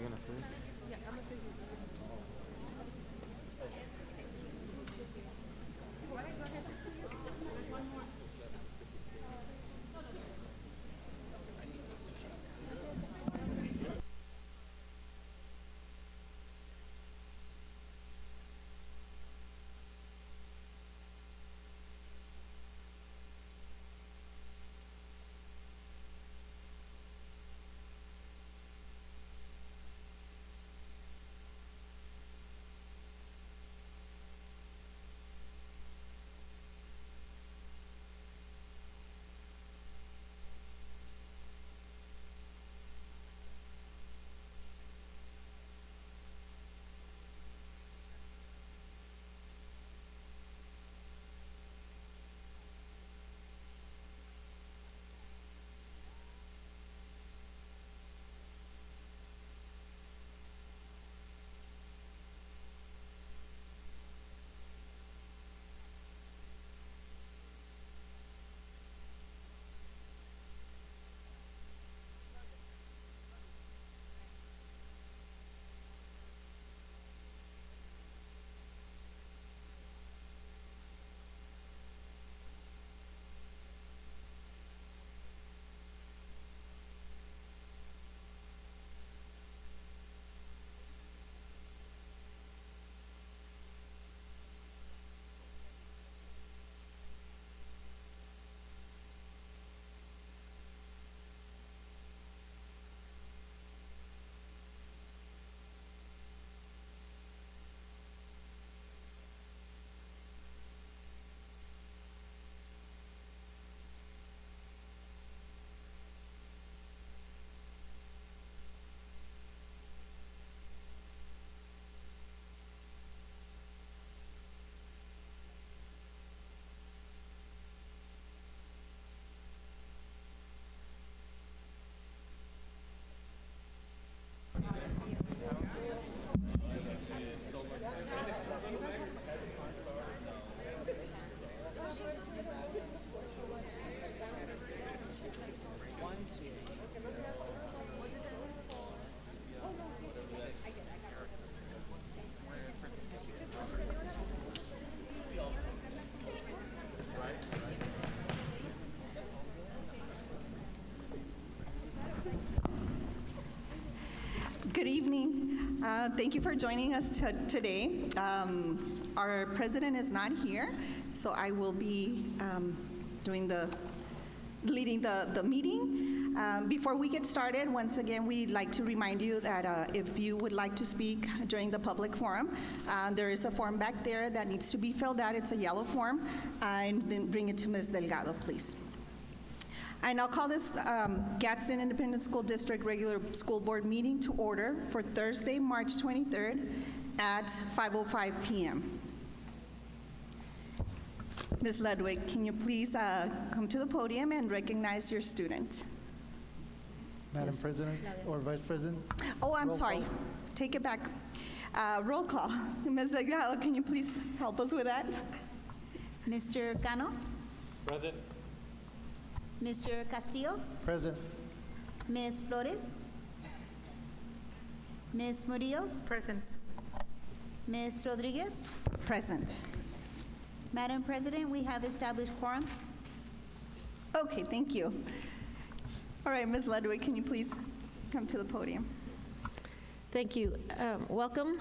you gonna say? Good evening. Thank you for joining us today. Our president is not here, so I will be leading the meeting. Before we get started, once again, we'd like to remind you that if you would like to speak during the public forum, there is a form back there that needs to be filled out. It's a yellow form, and then bring it to Ms. Delgado, please. I now call this Gadsden Independent School District regular school board meeting to order for Thursday, March 23rd at 5:05 p.m. Ms. Ludwig, can you please come to the podium and recognize your student? Madam President or Vice President? Oh, I'm Roll sorry. call. Take it back. Roll call. Ms. Delgado, can you please help us with that? Mr. Cano? Present. Mr. Castillo? Present. Ms. Flores? Ms. Murillo? Present. Ms. Rodriguez? Present. Madam President, we have established quorum. Okay, thank you. All right, Ms. Ludwig, can you please come to the podium? Thank you. Welcome,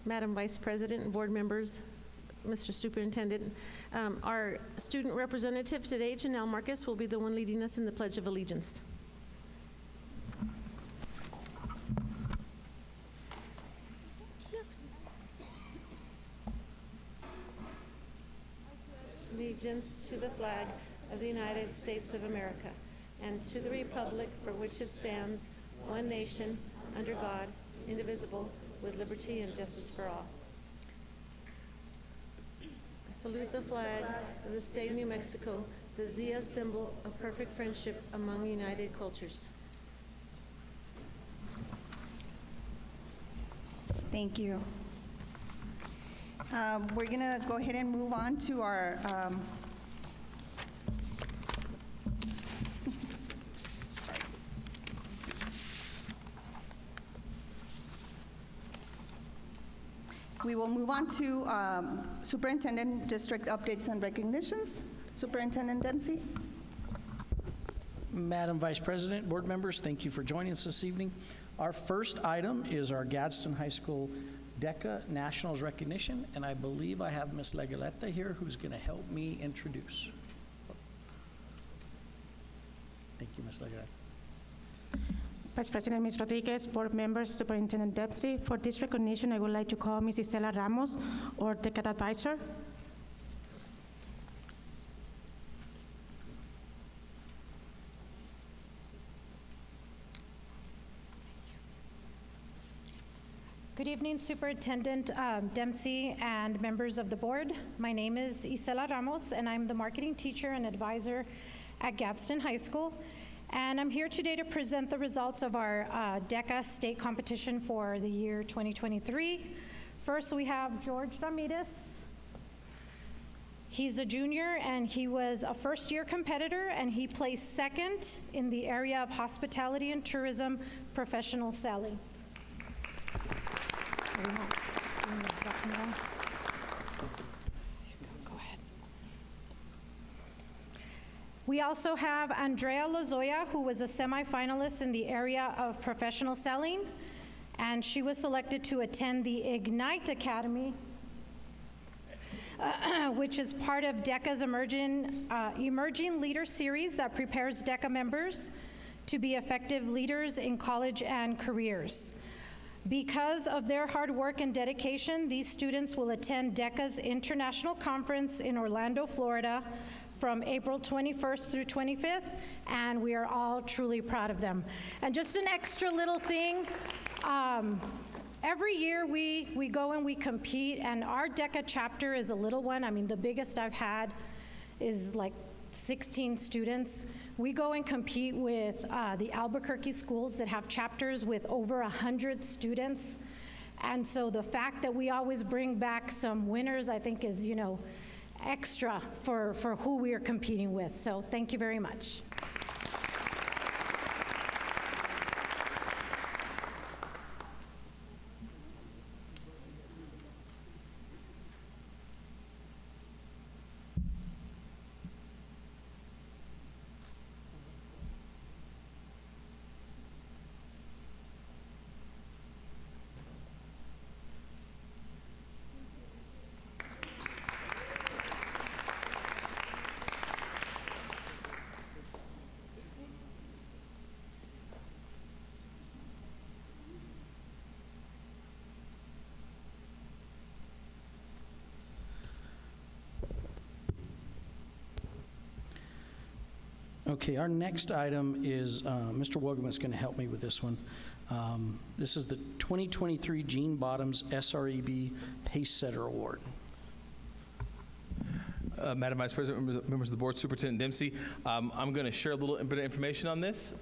Madam Vice President and board members, Mr. Superintendent. Our student representative today, Janelle Marcus, will be the one leading us in the Pledge of Allegiance. Allegiance to the flag of the United States of America and to the republic for which it stands, one nation, under God, indivisible, with liberty and justice for all. I salute the flag of the state of New Mexico, the Zia symbol of perfect friendship among united cultures. Thank you. We're going to go ahead and move on to our We will move on to Superintendent District Updates and Recognitions. Superintendent Dempsey. Madam Vice President, board members, thank you for joining us this evening. Our first item is our Gadsden High School DECA Nationals recognition, and I believe I have Ms. Legaleta here who's going to help me introduce. Thank you, Ms. Legaleta. Vice President Ms. Rodriguez, board members, Superintendent Dempsey. For this recognition, I would like to call Mrs. Sala Ramos, or DECA advisor. Good evening, Superintendent Dempsey and members of the board. My name is Isela Ramos, and I'm the marketing teacher and advisor at Gadsden High School. And I'm here today to present the results of our DECA state competition for the year 2023. First, we have George Ramirez. He's a junior, and he was a first-year competitor, and he placed second in the area of hospitality and tourism professional selling. Go ahead. We also have Andrea Lozoya, who was a semifinalist in the area of professional selling, and she was selected to attend the Ignite Academy, which is part of DECA's Emerging Leader Series that prepares DECA members to be effective leaders in college and careers. Because of their hard work and dedication, these students will attend DECA's International Conference in Orlando, Florida, from April 21st through 25th, and we are all truly proud of them. And just an extra little thing, every year we go and we compete, and our DECA chapter is a little one. I mean, the biggest I've had is like 16 students. We go and compete with the Albuquerque schools that have chapters with over 100 students. And so the fact that we always bring back some winners, I think is, you know, extra for who we are competing with. So thank you very much. Okay, our next item is, Mr. Wogan is going to help me with this one. This is the 2023 Gene Bottoms SREB Pacesetter Award. Madam Vice President, members of the board, Superintendent Dempsey, I'm going to share a little bit of information on this.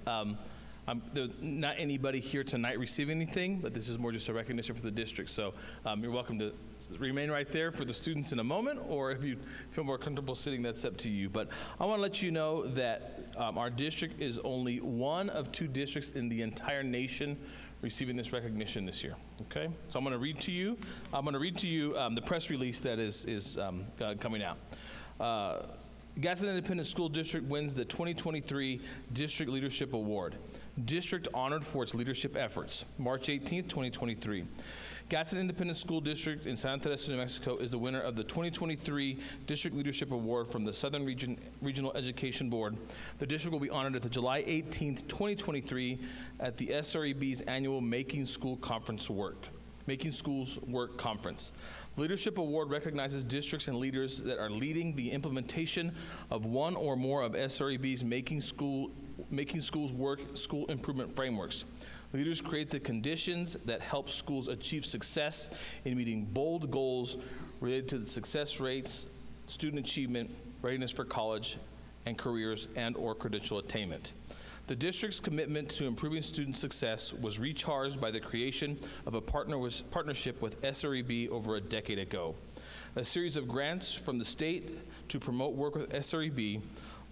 There's not anybody here tonight receiving anything, but this is more just a recognition for the district. So you're welcome to remain right there for the students in a moment, or if you feel more comfortable sitting, that's up to you. But I want to let you know that our district is only one of 2 districts in the entire nation receiving this recognition this year. Okay, so I'm going to read to you. The press release that is coming out. Gadsden Independent School District wins the 2023 District Leadership Award. District honored for its leadership efforts. March 18th, 2023. Gadsden Independent School District in Santa Teresa, New Mexico is the winner of the 2023 District Leadership Award from the Southern Regional Education Board. The district will be honored at the July 18th, 2023 at the SREB's annual Making Schools Work Conference. The Leadership Award recognizes districts and leaders that are leading the implementation of one or more of SREB's Making Schools Work school improvement frameworks. Leaders create the conditions that help schools achieve success in meeting bold goals related to the success rates, student achievement, readiness for college and careers, and/or credential attainment. The district's commitment to improving student success was recharged by the creation of a partnership with SREB over a decade ago. A series of grants from the state to promote work with SREB,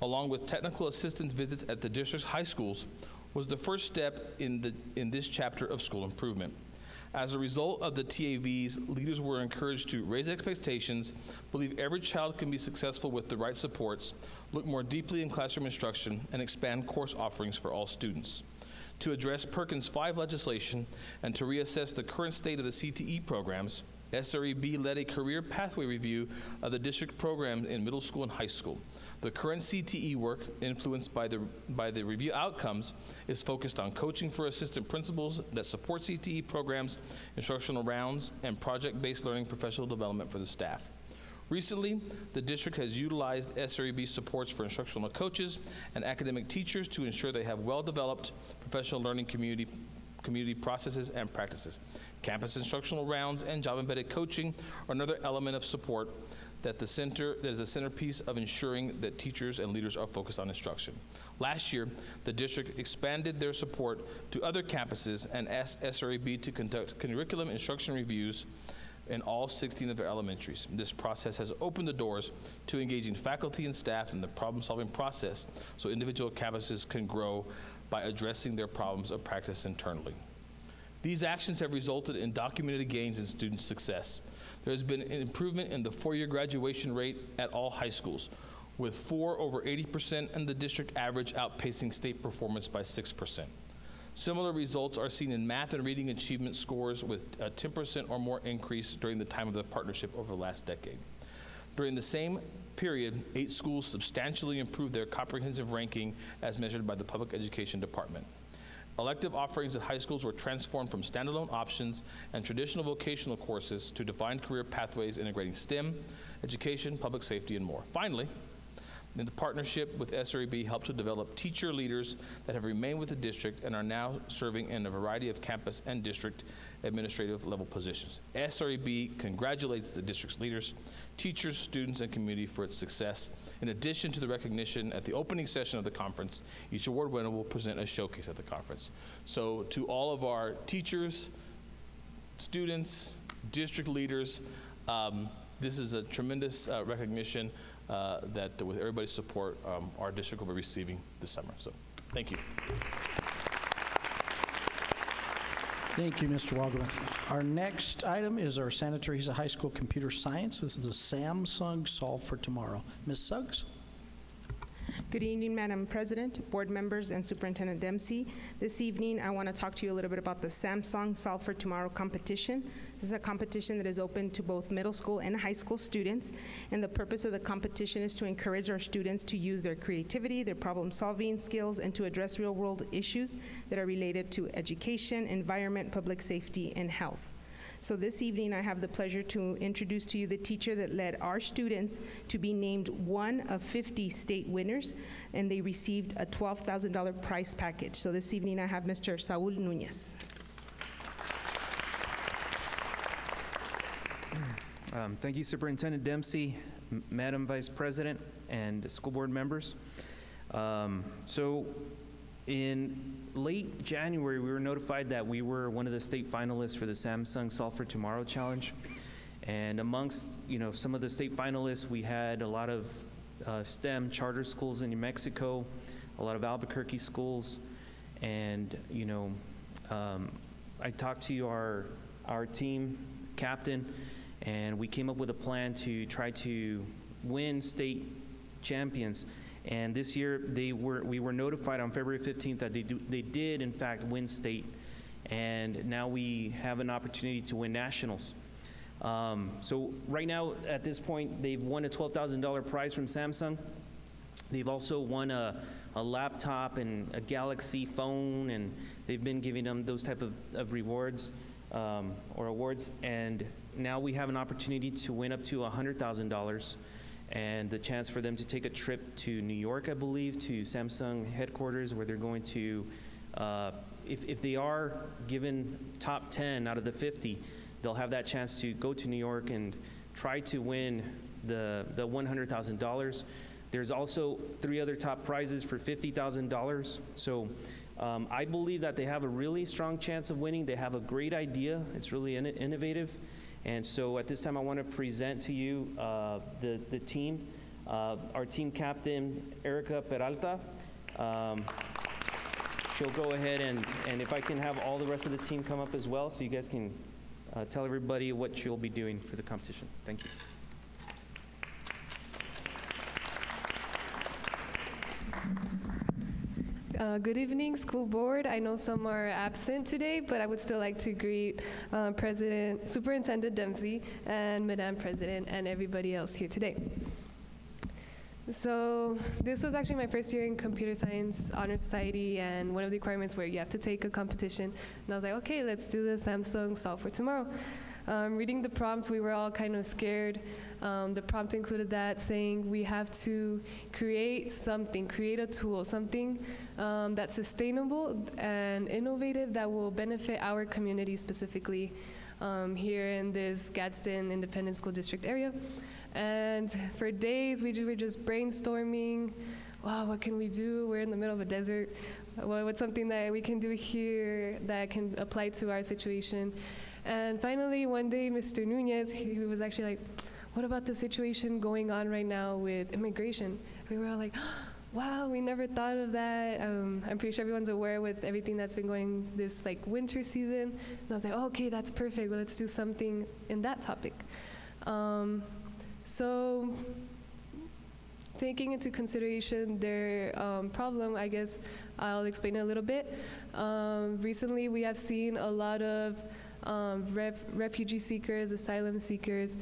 along with technical assistance visits at the district's high schools, was the first step in this chapter of school improvement. As a result of the TAVs, leaders were encouraged to raise expectations, believe every child can be successful with the right supports, look more deeply in classroom instruction, and expand course offerings for all students. To address Perkins 5 legislation and to reassess the current state of the CTE programs, SREB led a career pathway review of the district program in middle school and high school. The current CTE work, influenced by the review outcomes, is focused on coaching for assistant principals that support CTE programs, instructional rounds, and project-based learning professional development for the staff. Recently, the district has utilized SREB supports for instructional coaches and academic teachers to ensure they have well-developed professional learning community processes and practices. Campus instructional rounds and job-embedded coaching are another element of support that is a centerpiece of ensuring that teachers and leaders are focused on instruction. Last year, the district expanded their support to other campuses and asked SREB to conduct curriculum instruction reviews in all 16 of their elementaries. This process has opened the doors to engaging faculty and staff in the problem-solving process so individual campuses can grow by addressing their problems of practice internally. These actions have resulted in documented gains in student success. There has been an improvement in the four-year graduation rate at all high schools, with 4 over 80% and the district average outpacing state performance by 6%. Similar results are seen in math and reading achievement scores with a 10% or more increase during the time of the partnership over the last decade. During the same period, 8 schools substantially improved their comprehensive ranking as measured by the Public Education Department. Elective offerings at high schools were transformed from standalone options and traditional vocational courses to defined career pathways integrating STEM, education, public safety, and more. Finally, in the partnership with SREB helped to develop teacher leaders that have remained with the district and are now serving in a variety of campus and district administrative level positions. SREB congratulates the district's leaders, teachers, students, and community for its success. In addition to the recognition at the opening session of the conference, each award winner will present a showcase at the conference. So to all of our teachers, students, district leaders, this is a tremendous recognition that with everybody's support, our district will be receiving this summer. So thank you. Thank you, Mr. Waldman. Our next item is our Santa Teresa High School Computer Science. This is a Samsung Solve for Tomorrow. Ms. Suggs? Good evening, Madam President, board members, and Superintendent Dempsey. This evening, I want to talk to you a little bit about the Samsung Solve for Tomorrow competition. This is a competition that is open to both middle school and high school students, and the purpose of the competition is to encourage our students to use their creativity, their problem-solving skills, and to address real-world issues that are related to education, environment, public safety, and health. So this evening, I have the pleasure to introduce to you the teacher that led our students to be named one of 50 state winners, and they received a $12,000 prize package. So this evening, I have Mr. Saul Nunez. Thank you, Superintendent Dempsey, Madam Vice President, and school board members. So in late January, we were notified that we were one of the state finalists for the Samsung Solve for Tomorrow Challenge. And amongst, some of the state finalists, we had a lot of STEM charter schools in New Mexico, a lot of Albuquerque schools, and, I talked to our team captain, and we came up with a plan to try to win state champions. And this year, we were notified on February 15th that they did, in fact, win state. And now we have an opportunity to win nationals. So right now, at this point, they've won a $12,000 prize from Samsung. They've also won a laptop and a Galaxy phone, and they've been giving them those type of rewards or awards. And now we have an opportunity to win up to $100,000. And the chance for them to take a trip to New York, I believe, to Samsung headquarters, where they're going to, if they are given top 10 out of the 50, they'll have that chance to go to New York and try to win the $100,000. There's also 3 other top prizes for $50,000. So I believe that they have a really strong chance of winning. They have a great idea. It's really innovative. And so at this time, I want to present to you the team. Our team captain, Erica Peralta. she'll go ahead and if I can have all the rest of the team come up as well, so you guys can tell everybody what she'll be doing for the competition. Thank you. Good evening, school board. I know some are absent today, but I would still like to greet Superintendent Dempsey and Madam President and everybody else here today. So this was actually my first year in Computer Science Honor Society, and one of the requirements where you have to take a competition. And I was like, okay, let's do the Samsung Solve for Tomorrow. Reading the prompts, we were all kind of scared. The prompt included that saying we have to create something, create a tool, something that's sustainable and innovative that will benefit our community specifically here in this Gadsden Independent School District area. And for days, we were just brainstorming, wow, what can we do? We're in the middle of a desert. What's something that we can do here that can apply to our situation? And finally, one day, Mr. Nunez, he was actually like, what about the situation going on right now with immigration? We were all like, wow, we never thought of that. I'm pretty sure everyone's aware with everything that's been going this like winter season. And I was like, oh, okay, that's perfect. Well, let's do something in that topic. So taking into consideration their problem, I guess I'll explain it a little bit. Recently, we have seen a lot of refugee seekers, asylum seekers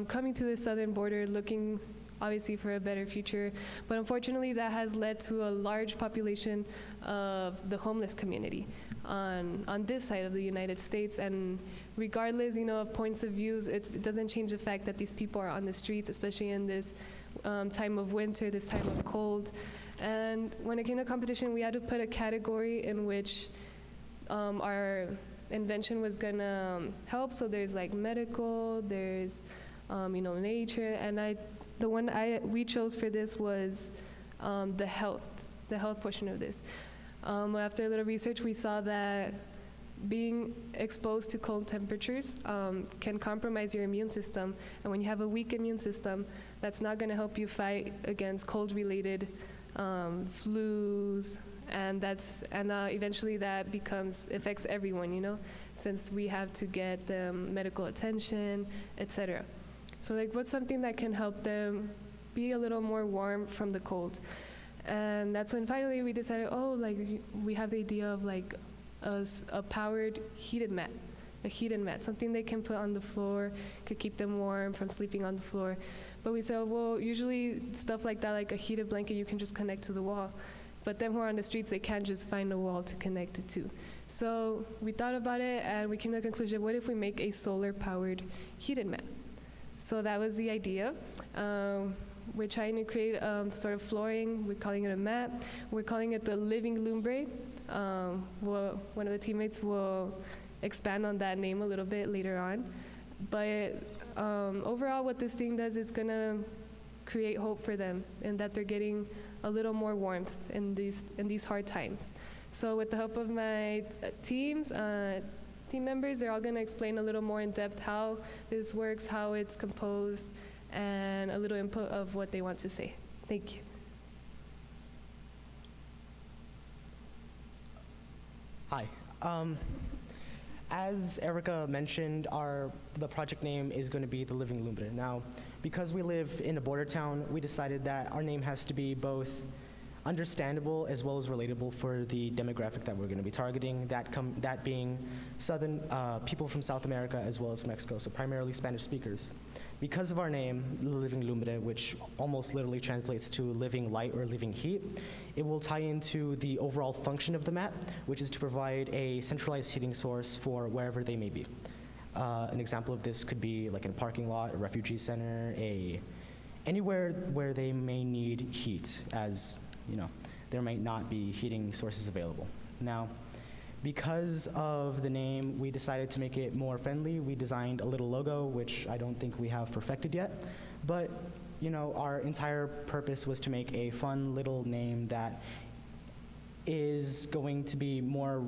coming to the southern border looking obviously for a better future, but unfortunately that has led to a large population of the homeless community on this side of the United States. And regardless, of points of views, it doesn't change the fact that these people are on the streets, especially in this time of winter, this time of cold. And when it came to competition, we had to put a category in which our invention was gonna help. So there's like medical, there's nature, and the one we chose for this was the health portion of this. After a little research, we saw that being exposed to cold temperatures can compromise your immune system, and when you have a weak immune system, that's not going to help you fight against cold-related flus, and eventually that affects everyone, since we have to get them medical attention, etc. So what's something that can help them be a little more warm from the cold? And that's when finally we decided, we have the idea of a powered heated mat, something they can put on the floor, could keep them warm from sleeping on the floor. But we said, well, usually stuff like that, like a heated blanket, you can just connect to the wall. But them who are on the streets, they can't just find a wall to connect it to. So we thought about it, and we came to the conclusion, what if we make a solar-powered heated mat? So that was the idea. We're trying to create sort of flooring. We're calling it a mat. We're calling it the living lumbre. One of the teammates will expand on that name a little bit later on. But overall, what this thing does is going to create hope for them, and that they're getting a little more warmth in these hard times. So with the help of my team members, they're all going to explain a little more in depth how this works, how it's composed, and a little input of what they want to say. Thank you. Hi. As Erica mentioned, the project name is going to be the Living Lumbre. Now, because we live in a border town, we decided that our name has to be both understandable as well as relatable for the demographic that we're going to be targeting, that being southern people from South America as well as Mexico, so primarily Spanish speakers. Because of our name, Living Lumbre, which almost literally translates to living light or living heat, it will tie into the overall function of the mat, which is to provide a centralized heating source for wherever they may be. An example of this could be like in a parking lot, a refugee center, anywhere where they may need heat, as there might not be heating sources available. Now, because of the name, we decided to make it more friendly. We designed a little logo, which I don't think we have perfected yet, but our entire purpose was to make a fun little name that is going to be more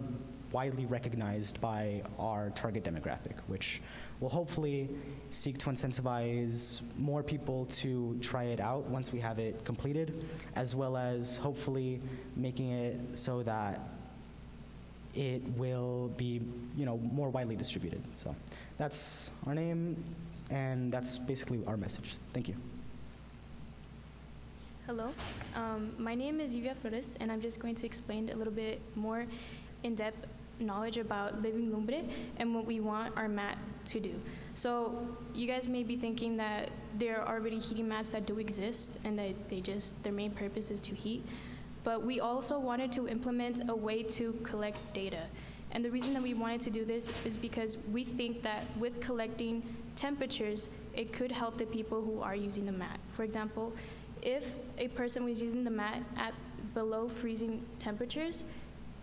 widely recognized by our target demographic, which will hopefully seek to incentivize more people to try it out once we have it completed, as well as hopefully making it so that it will be, more widely distributed. So that's our name, and that's basically our message. Thank you. Hello, my name is Yuvia Flores, and I'm just going to explain a little bit more in-depth knowledge about Living Lumbre and what we want our mat to do. So you guys may be thinking that there are already heating mats that do exist and that their main purpose is to heat. But we also wanted to implement a way to collect data. And the reason that we wanted to do this is because we think that with collecting temperatures, it could help the people who are using the mat. For example, if a person was using the mat at below freezing temperatures,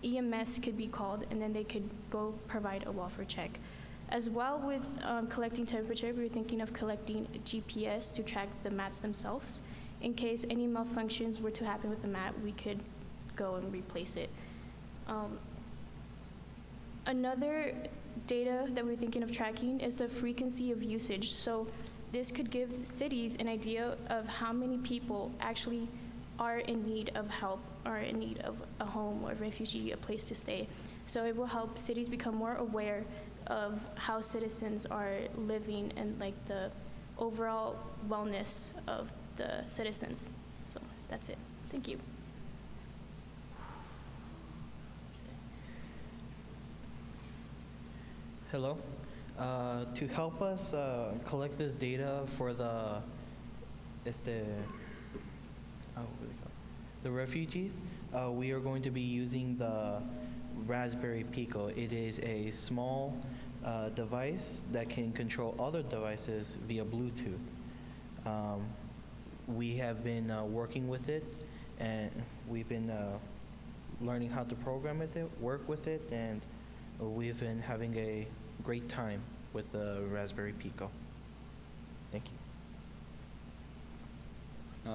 EMS could be called, and then they could go provide a welfare check. As well with collecting temperature, we were thinking of collecting GPS to track the mats themselves. In case any malfunctions were to happen with the mat, we could go and replace it. Another data that we're thinking of tracking is the frequency of usage. So this could give cities an idea of how many people actually are in need of help, are in need of a home or a refugee, a place to stay. So it will help cities become more aware of how citizens are living and like the overall wellness of the citizens. So that's it. Thank you. Hello. To help us collect this data for the refugees, we are going to be using the Raspberry Pico. It is a small device that can control other devices via Bluetooth. We have been working with it, and we've been learning how to program with it, work with it, and we've been having a great time with the Raspberry Pico. Thank you.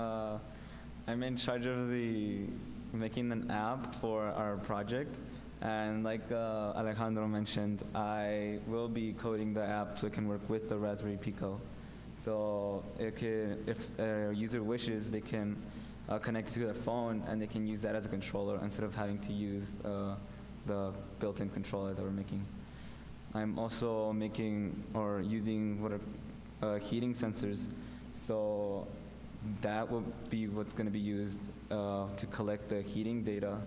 I'm in charge of making an app for our project, and like Alejandro mentioned, I will be coding the app so it can work with the Raspberry Pico. So if a user wishes, they can connect to their phone and they can use that as a controller instead of having to use the built-in controller that we're making. I'm also making or using heating sensors. So that will be what's going to be used to collect the heating data.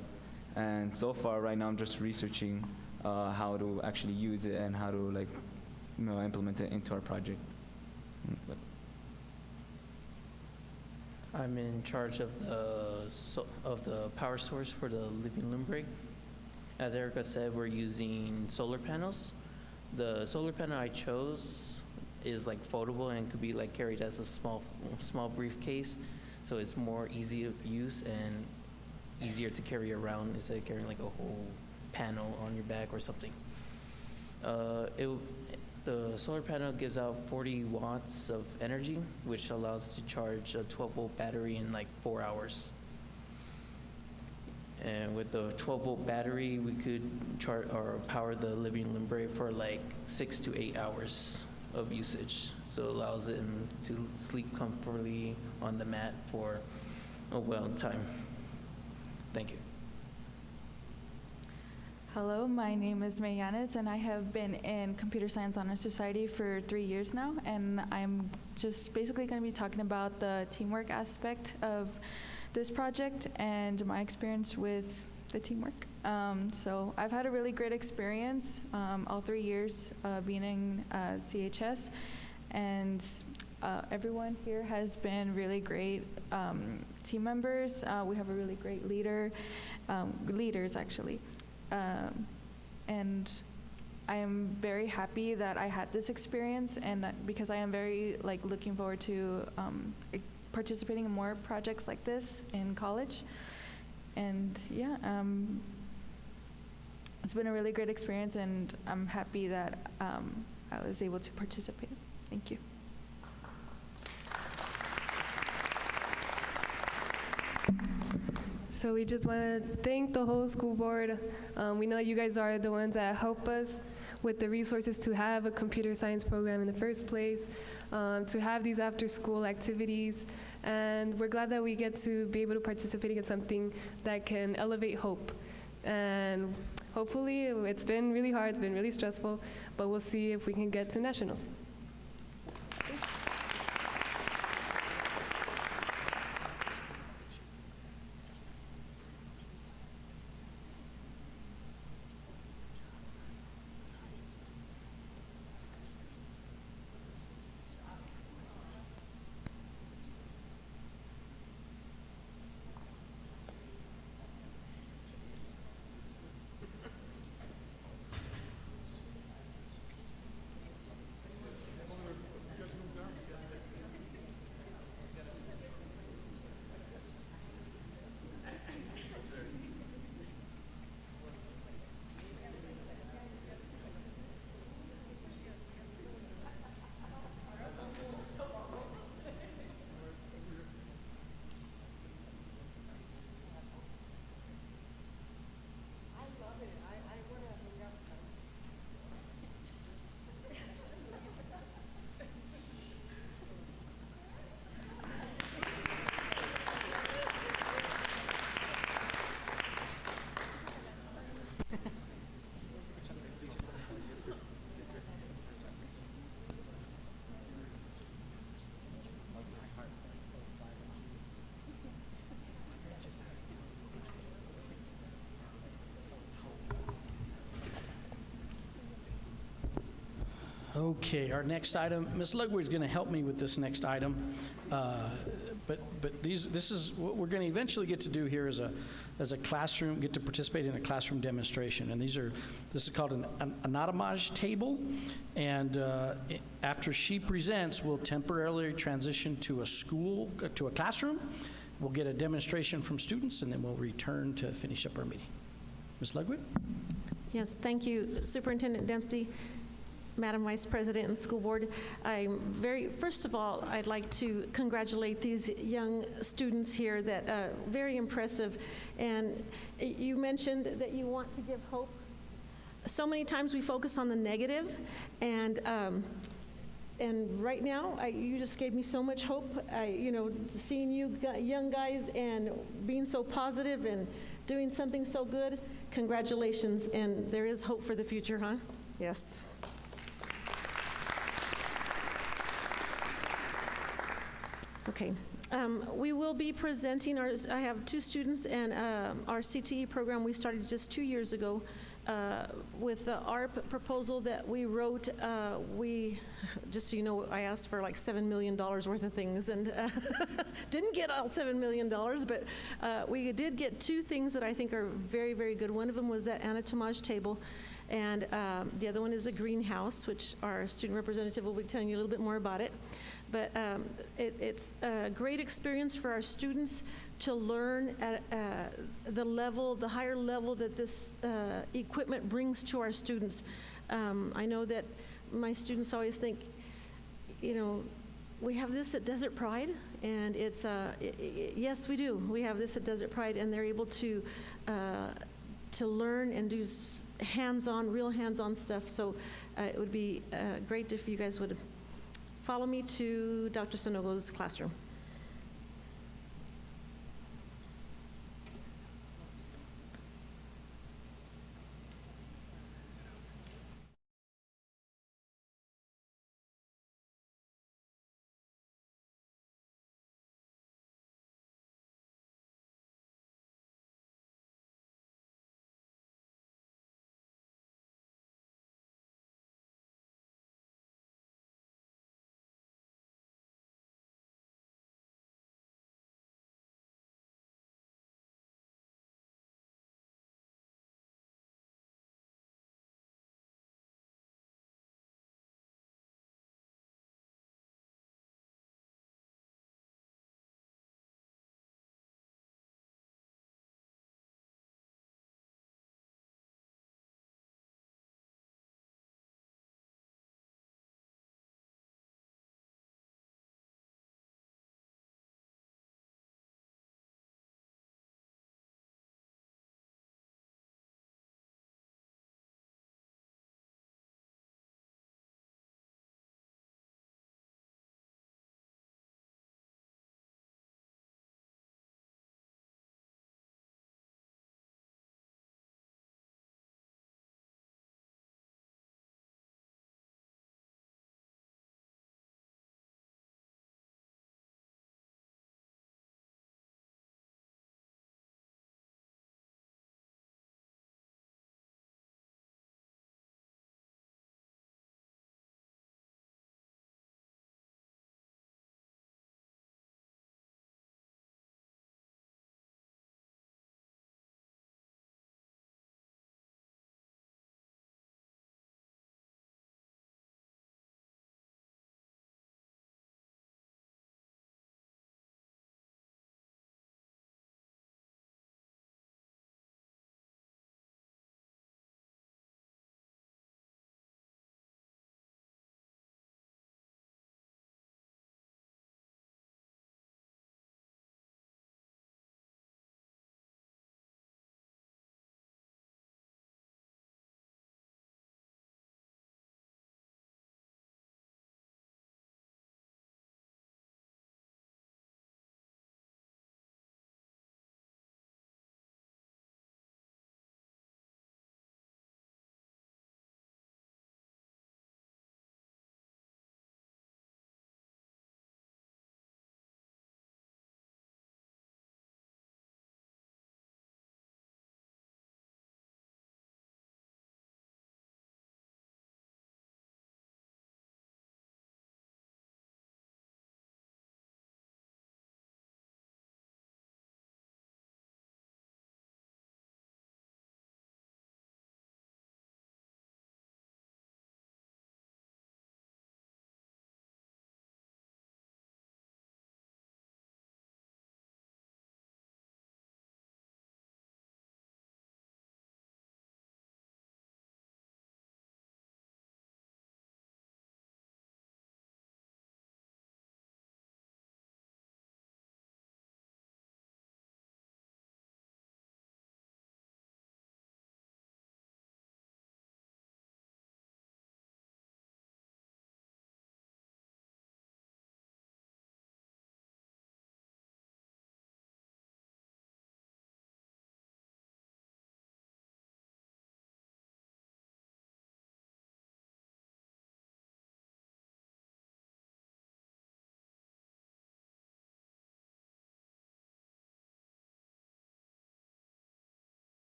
And so far, right now, I'm just researching how to actually use it and how to implement it into our project. I'm in charge of the power source for the Living Lumbre. As Erica said, we're using solar panels. The solar panel I chose is foldable and could be carried as a small briefcase, so it's more easy of use and easier to carry around instead of carrying a whole panel on your back or something. The solar panel gives out 40 watts of energy, which allows us to charge a 12-volt battery in 4 hours. And with the 12-volt battery, we could power the Living Lumbre for 6 to 8 hours of usage. So it allows them to sleep comfortably on the mat for a well time. Thank you. Hello, my name is May Yanis, and I have been in Computer Science Honor Society for 3 years now, and I'm just basically going to be talking about the teamwork aspect of this project and my experience with the teamwork. So I've had a really great experience all 3 years being in CHS, and everyone here has been really great team members. We have a really great leaders actually. And I am very happy that I had this experience, and because I am very looking forward to participating in more projects like this in college. And yeah, it's been a really great experience, and I'm happy that I was able to participate. Thank you. So we just want to thank the whole school board. We know you guys are the ones that help us with the resources to have a computer science program in the first place, to have these after-school activities, and we're glad that we get to be able to participate in something that can elevate hope. And hopefully, it's been really hard, it's been really stressful, but we'll see if we can get to nationals. Okay, our next item, Ms. Ludwig's going to help me with this next item. But this is what we're going to eventually get to do here as a classroom, get to participate in a classroom demonstration. And this is called an anatomage table. And after she presents, we'll temporarily transition to a classroom. We'll get a demonstration from students, and then we'll return to finish up our meeting. Ms. Ludwig? Yes, thank you, Superintendent Dempsey, Madam Vice President and School Board. First of all, I'd like to congratulate these young students here that, very impressive. And you mentioned that you want to give hope. So many times we focus on the negative, and right now, you just gave me so much hope. Seeing you young guys and being so positive and doing something so good, congratulations. And there is hope for the future, huh? Yes. Okay. We will be presenting I have two students, and our CTE program we started just 2 years ago with the ARP proposal that we wrote. Just so you know, I asked for like $7 million worth of things, and didn't get all $7 million, but we did get two things that I think are very, very good. One of them was that anatomage table, and the other one is a greenhouse, which our student representative will be telling you a little bit more about it. But it's a great experience for our students to learn at the higher level that this equipment brings to our students. I know that my students always think, we have this at Desert Pride, and it's, yes, we do. We have this at Desert Pride, and they're able to learn and do real hands-on stuff. So it would be great if you guys would follow me to Dr. Sanogo's classroom.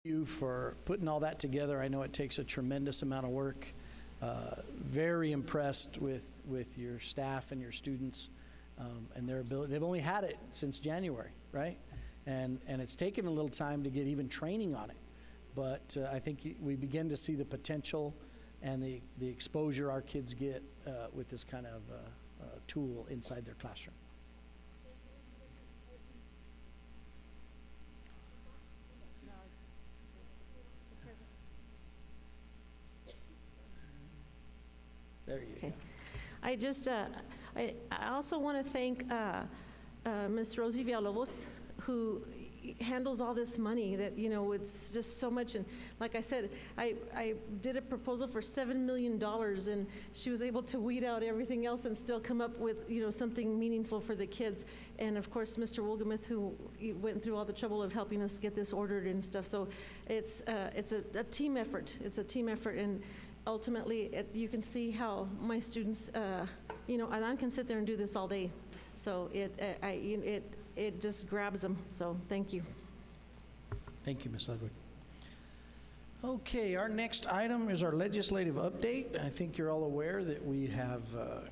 you for putting all that together. I know it takes a tremendous amount of work. Very impressed with your staff and your students and their ability. They've only had it since January, right? And it's taken a little time to get even training on it. But I think we begin to see the potential and the exposure our kids get with this kind of tool inside their classroom. There you go. I just, I also want to thank Ms. Rosie Villalobos, who handles all this money that, you know, it's just so much. And like I said, I did a proposal for $7 million, and she was able to weed out everything else and still come up with, you know, something meaningful for the kids. And of course, Mr. Wolgemuth, who went through all the trouble of helping us get this ordered and stuff. So it's a team effort. It's a team effort. And ultimately, you can see how my students, you know, and I can sit there and do this all day. So it just grabs them. So thank you. Thank you, Ms. Ludwig. Okay, our next item is our legislative update. I think you're all aware that we have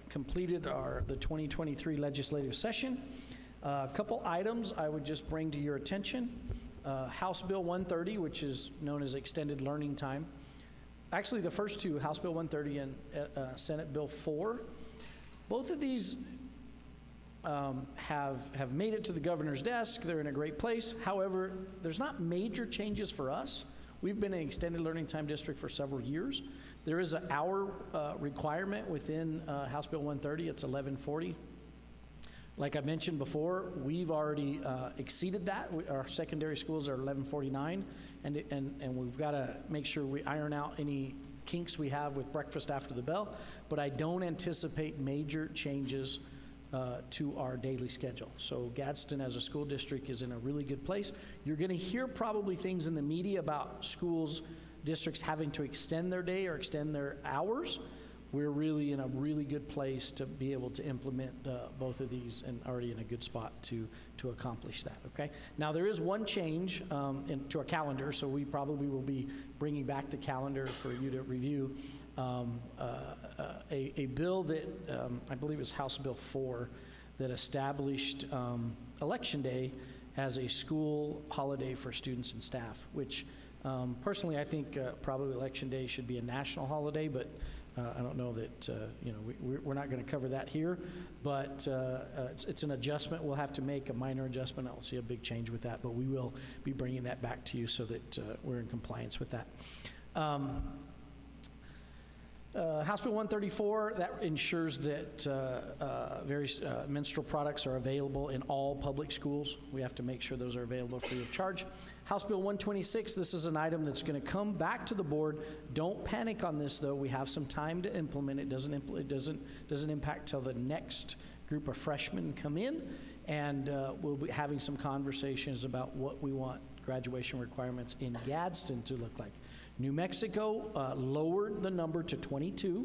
completed the 2023 legislative session. A couple items I would just bring to your attention. House Bill 130, which is known as extended learning time. Actually, the first two, House Bill 130 and Senate Bill 4, both of these have made it to the governor's desk. They're in a great place. However, there's not major changes for us. We've been an extended learning time district for several years. There is an hour requirement within House Bill 130. It's 1140. Like I mentioned before, we've already exceeded that. Our secondary schools are 1149, and we've got to make sure we iron out any kinks we have with breakfast after the bell. But I don't anticipate major changes to our daily schedule. So Gadsden as a school district is in a really good place. You're going to hear probably things in the media about schools, districts having to extend their day or extend their hours. We're really in a really good place to be able to implement both of these, and already in a good spot to accomplish that, okay? Now, there is one change to our calendar, so we probably will be bringing back the calendar for you to review. A bill that I believe is House Bill 4 that established Election Day as a school holiday for students and staff, which personally I think probably Election Day should be a national holiday, but I don't know that, you know, we're not going to cover that here, but it's an adjustment we'll have to make, a minor adjustment. I don't see a big change with that, but we will be bringing that back to you so that we're in compliance with that. House Bill 134, that ensures that various menstrual products are available in all public schools. We have to make sure those are available free of charge. House Bill 126, this is an item that's going to come back to the board. Don't panic on this, though. We have some time to implement it. It doesn't impact till the next group of freshmen come in, and we'll be having some conversations about what we want graduation requirements in Gadsden to look like. New Mexico lowered the number to 22,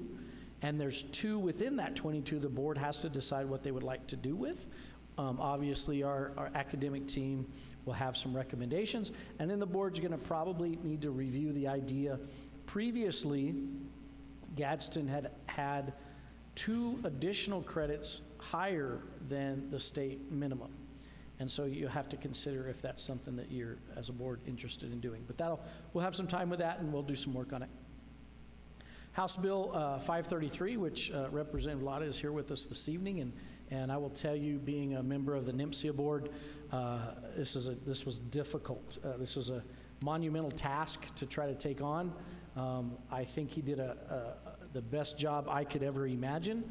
and there's 2 within that 22 the board has to decide what they would like to do with. Obviously, our academic team will have some recommendations, and then the board's going to probably need to review the idea. Previously, Gadsden had 2 additional credits higher than the state minimum. And so you have to consider if that's something that you're, as a board, interested in doing. But we'll have some time with that, and we'll do some work on it. House Bill 533, which Representative Lotta is here with us this evening, and I will tell you, being a member of the NMSIA board, this was difficult. This was a monumental task to try to take on. I think he did the best job I could ever imagine.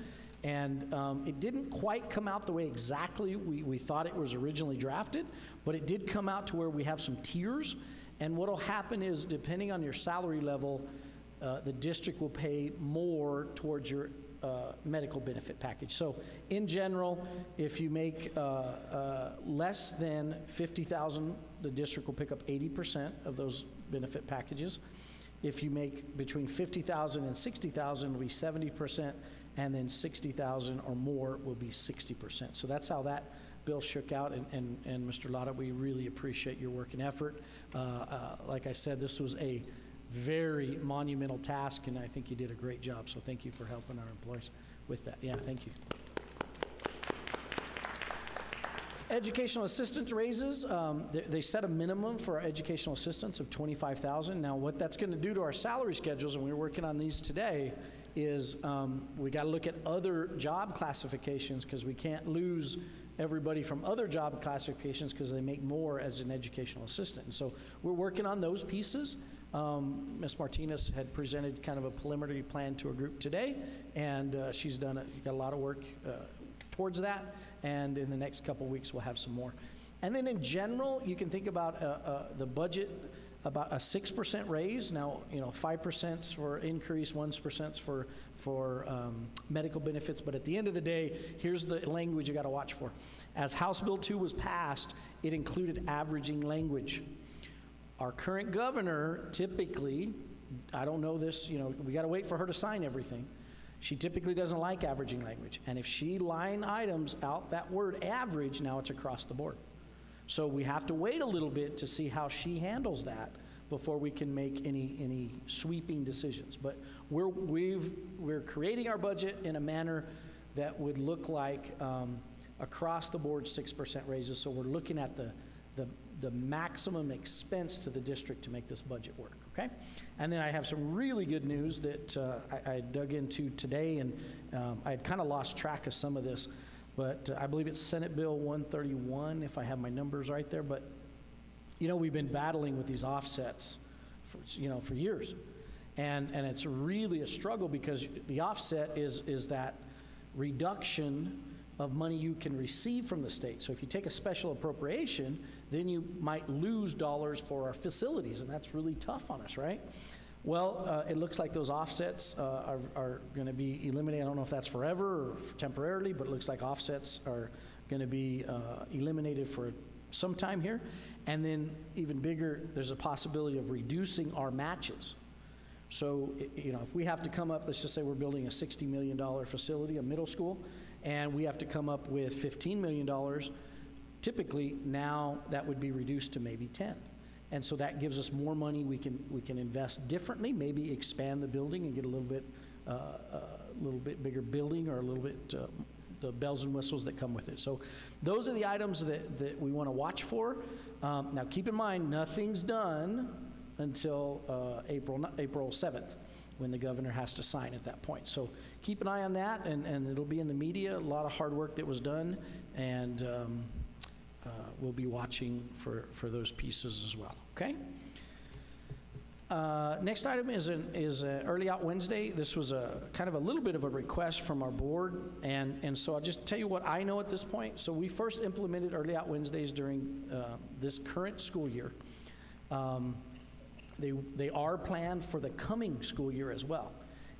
And it didn't quite come out the way exactly we thought it was originally drafted, but it did come out to where we have some tiers. And what will happen is, depending on your salary level, the district will pay more towards your medical benefit package. So in general, if you make less than $50,000, the district will pick up 80% of those benefit packages. If you make between $50,000 and $60,000, it will be 70%. And then $60,000 or more will be 60%. So that's how that bill shook out, and Mr. Lotta, we really appreciate your work and effort. Like I said, this was a very monumental task, and I think you did a great job, so thank you for helping our employees with that. Yeah, thank you. Educational assistance raises, they set a minimum for our educational assistants of $25,000. Now, what that's going to do to our salary schedules, and we were working on these today, is we got to look at other job classifications, because we can't lose everybody from other job classifications because they make more as an educational assistant. And so we're working on those pieces. Ms. Martinez had presented kind of a preliminary plan to a group today, and she's got a lot of work towards that, and in the next couple weeks we'll have some more. And then in general, you can think about the budget, about a 6% raise. Now, 5% for increase, 1% for medical benefits, but at the end of the day, here's the language you got to watch for. As House Bill 2 was passed, it included averaging language. Our current governor typically, I don't know this, we got to wait for her to sign everything. She typically doesn't like averaging language. And if she line items out that word average, now it's across the board. So we have to wait a little bit to see how she handles that before we can make any sweeping decisions. But we're creating our budget in a manner that would look like across the board 6% raises. So we're looking at the maximum expense to the district to make this budget work, okay? And then I have some really good news that I dug into today, and I had kind of lost track of some of this, but I believe it's Senate Bill 131, if I have my numbers right there. But, we've been battling with these offsets for years. And it's really a struggle, because the offset is that reduction of money you can receive from the state. So if you take a special appropriation, then you might lose dollars for our facilities, and that's really tough on us, right? Well, it looks like those offsets are going to be eliminated. I don't know if that's forever or temporarily, but it looks like offsets are going to be eliminated for some time here. And then even bigger, there's a possibility of reducing our matches. So, if we have to come up, let's just say we're building a $60 million facility, a middle school, and we have to come up with $15 million, typically now that would be reduced to maybe 10. And so that gives us more money. We can invest differently, maybe expand the building and get a little bit bigger building, or a little bit the bells and whistles that come with it. So those are the items that we want to watch for. Now keep in mind, nothing's done until April 7th, when the governor has to sign at that point. So keep an eye on that, and it'll be in the media, a lot of hard work that was done, and we'll be watching for those pieces as well, okay? Next item is Early Out Wednesday. This was a kind of a little bit of a request from our board, and so I'll just tell you what I know at this point. So we first implemented Early Out Wednesdays during this current school year. They are planned for the coming school year as well.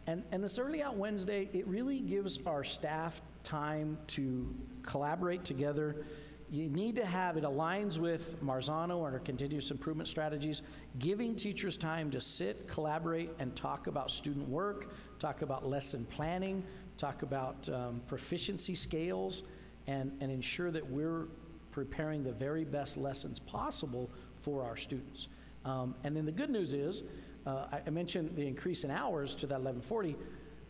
And this Early Out Wednesday, it really gives our staff time to collaborate together. You need to have, it aligns with Marzano and our continuous improvement strategies, giving teachers time to sit, collaborate, and talk about student work, talk about lesson planning, talk about proficiency scales, and ensure that we're preparing the very best lessons possible for our students. And then the good news is, I mentioned the increase in hours to that 1140.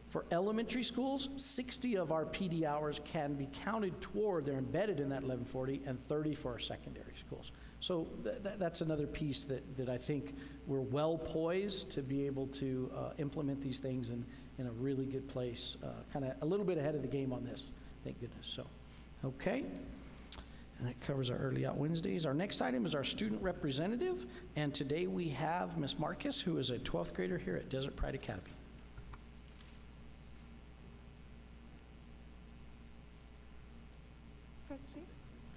For elementary schools, 60 of our PD hours can be counted toward, they're embedded in that 1140, and 30 for our secondary schools. So that's another piece that I think we're well poised to be able to implement these things in a really good place, kind of a little bit ahead of the game on this, thank goodness. So, okay. And that covers our Early Out Wednesdays. Our next item is our student representative, and today we have Ms. Marcus, who is a 12th grader here at Desert Pride Academy. President?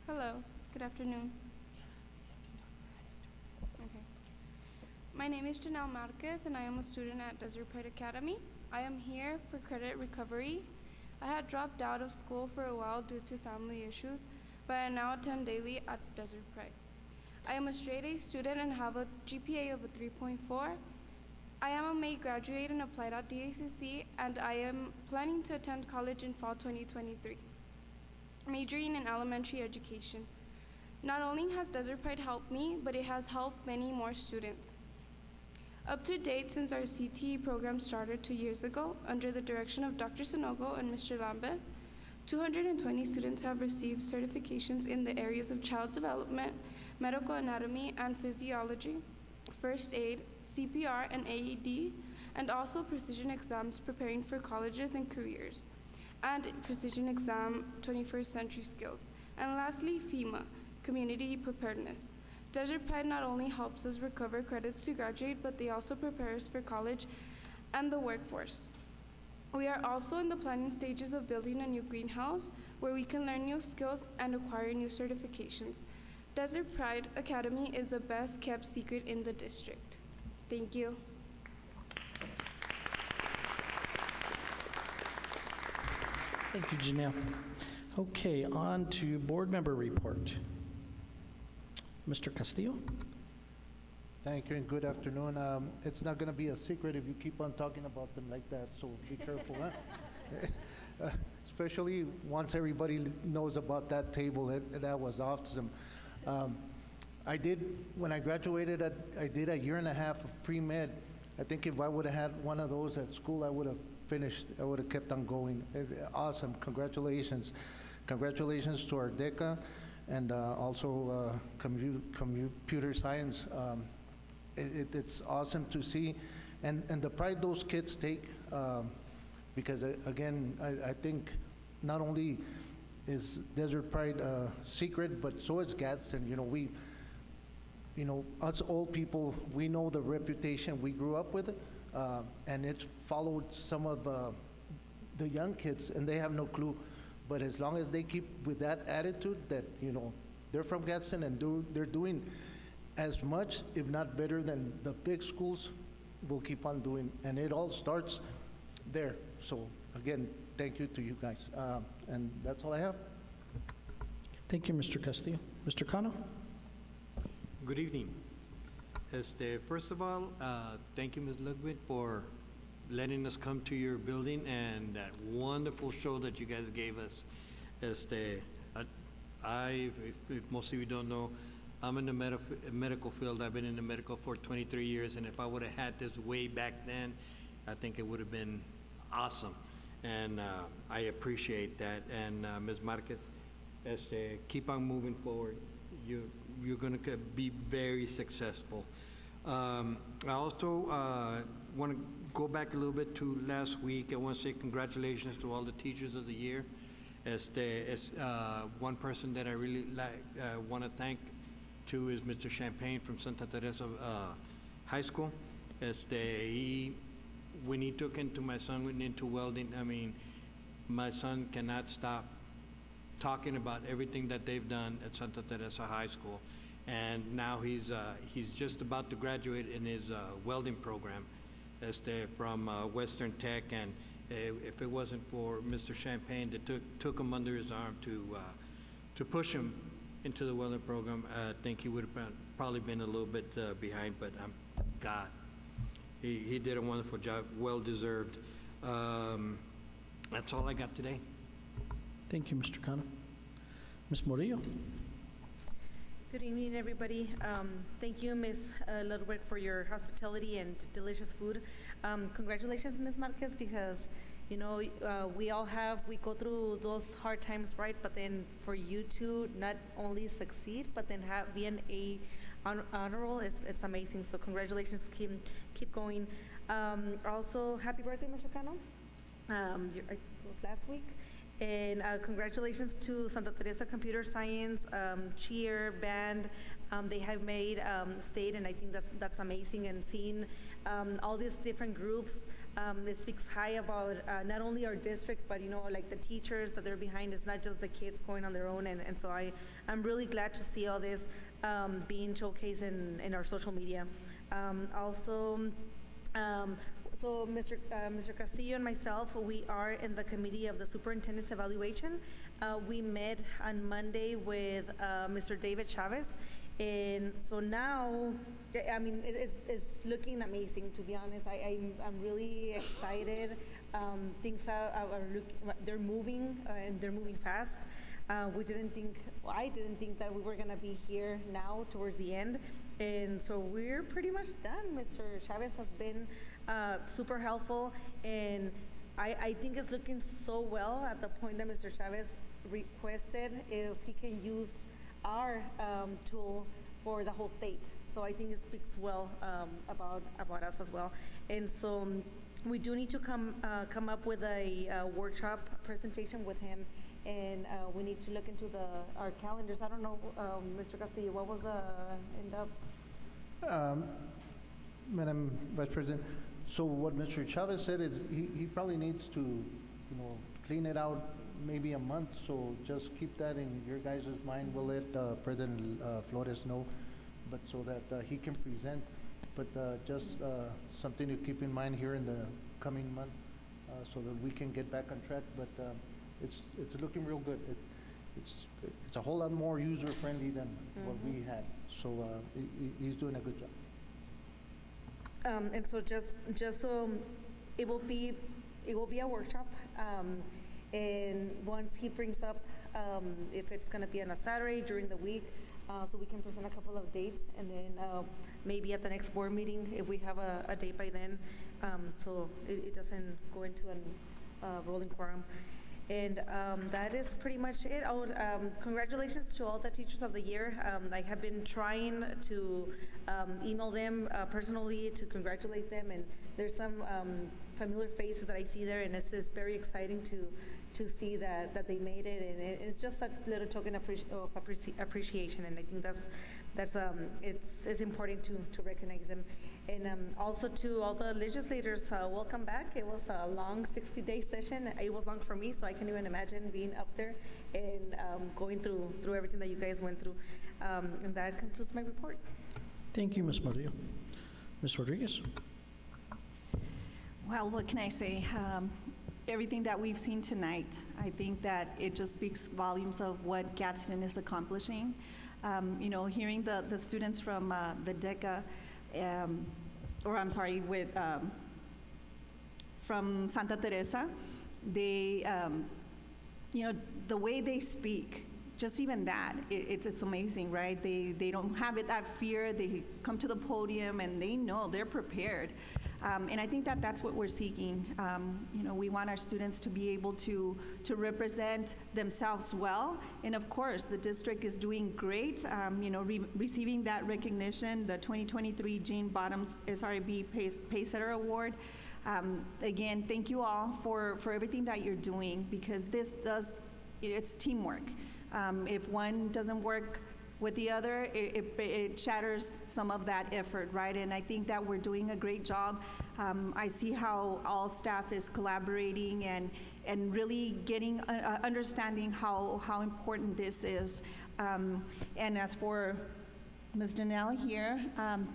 Hello, good afternoon. Okay. My name is Janelle Marquez, and I am a student at Desert Pride Academy. I am here for credit recovery. I had dropped out of school for a while due to family issues, but I now attend daily at Desert Pride. I am a straight A student and have a GPA of a 3.4. I am a May graduate and applied at DACC, and I am planning to attend college in fall 2023. majoring in elementary education. Not only has Desert Pride helped me, but it has helped many more students. Up to date, since our CTE program started 2 years ago, under the direction of Dr. Sonogo and Mr. Lambeth, 220 students have received certifications in the areas of child development, medical anatomy and physiology, first aid, CPR and AED, and also precision exams preparing for colleges and careers, and precision exam 21st century skills. And lastly, FEMA, community preparedness. Desert Pride not only helps us recover credits to graduate, but they also prepare us for college and the workforce. We are also in the planning stages of building a new greenhouse where we can learn new skills and acquire new certifications. Desert Pride Academy is the best kept secret in the district. Thank you. Thank you, Janelle. Okay, on to board member report. Mr. Castillo? Thank you and good afternoon. It's not going to be a secret if you keep on talking about them like that, so be careful, huh? Especially once everybody knows about that table, that was awesome. When I graduated, I did a year and a half of pre-med. I think if I would have had one of those at school, I would have finished. I would have kept on going. Awesome. Congratulations. Congratulations to our DECA and also computer science. It's awesome to see. And the pride those kids take, because again, I think not only is Desert Pride secret, but so is Gadsden. Us old people, we know the reputation we grew up with, and it's followed some of the young kids, and they have no clue. But as long as they keep with that attitude that, they're from Gadsden and they're doing as much, if not better than the big schools, will keep on doing. And it all starts there. So again, thank you to you guys. And that's all I have. Thank you, Mr. Castillo. Mr. Cano? Good evening. First of all, thank you, Ms. Ludwig, for letting us come to your building and that wonderful show that you guys gave us. If most of you don't know, I'm in the medical field. I've been in the medical for 23 years, and if I would have had this way back then, I think it would have been awesome. And I appreciate that. And Ms. Marquez, keep on moving forward. You're going to be very successful. I also want to go back a little bit to last week. I want to say congratulations to all the teachers of the year. One person that I really want to thank too is Mr. Champagne from Santa Teresa High School. When he took into my son into welding, I mean, my son cannot stop talking about everything that they've done at Santa Teresa High School. And now he's just about to graduate in his welding program from Western Tech. And if it wasn't for Mr. Champagne that took him under his arm to push him into the welding program, I think he would have probably been a little bit behind, but God, he did a wonderful job, well-deserved. That's all I got today. Thank you, Mr. Cano. Ms. Murillo? Good evening, everybody. Thank you, Ms. Ludwig, for your hospitality and delicious food. Congratulations, Ms. Marquez, because we go through those hard times, right? But then for you to not only succeed, but then be an honor roll, it's amazing. So congratulations, keep going. Also, happy birthday, Mr. Cano. It was last week. And congratulations to Santa Teresa Computer Science, cheer, band. They have made state, and I think that's amazing. And seeing all these different groups, it speaks high about not only our district, but like the teachers that they're behind. It's not just the kids going on their own. And so I'm really glad to see all this being showcased in our social media. So Mr. Castillo and myself, we are in the committee of the superintendent's evaluation. We met on Monday with Mr. David Chavez. And so now, I mean, it's looking amazing, to be honest. I'm really excited. Things they're moving, and they're moving fast. We didn't think, well, I didn't think that we were going to be here now towards the end. And so we're pretty much done. Mr. Chavez has been super helpful, and I think it's looking so well at the point that Mr. Chavez requested if he can use our tool for the whole state. So I think it speaks well about us as well. And so we do need to come up with a workshop presentation with him, and we need to look into our calendars. I don't know, Mr. Castillo, what was end up? Madam Vice President, so what Mr. Chavez said is he probably needs to, clean it out maybe a month, so just keep that in your guys' mind. We'll let President Flores know, but so that he can present. But just something to keep in mind here in the coming month, so that we can get back on track. But it's looking real good. It's a whole lot more user-friendly than what we had. So he's doing a good job. And so just so it will be a workshop, and once he brings up if it's going to be on a Saturday during the week, so we can present a couple of dates, and then maybe at the next board meeting if we have a date by then, so it doesn't go into a rolling quorum. And that is pretty much it. Congratulations to all the Teachers of the Year. I have been trying to email them personally to congratulate them, and there's some familiar faces that I see there, and it's very exciting to see that they made it, and it's just a little token of appreciation, and I think it's important to recognize them. And also to all the legislators, welcome back. It was a long 60-day session. It was long for me, so I can't even imagine being up there and going through everything that you guys went through. And that concludes my report. Thank you, Ms. Murillo. Ms. Rodriguez? Well, what can I say? Everything that we've seen tonight, I think that it just speaks volumes of what Gadsden is accomplishing. Hearing the students from the DECA, from Santa Teresa, they, the way they speak, just even that, it's amazing, right? They don't have that fear. They come to the podium and they know they're prepared. And I think that's what we're seeking. We want our students to be able to represent themselves well. And of course, the district is doing great, receiving that recognition, the 2023 Jean Bottoms SRB Paysetter Award. Again, thank you all for everything that you're doing, because it's teamwork. If one doesn't work with the other, it shatters some of that effort, right? And I think that we're doing a great job. I see how all staff is collaborating and really getting, understanding how important this is. And as for Ms. Janelle here,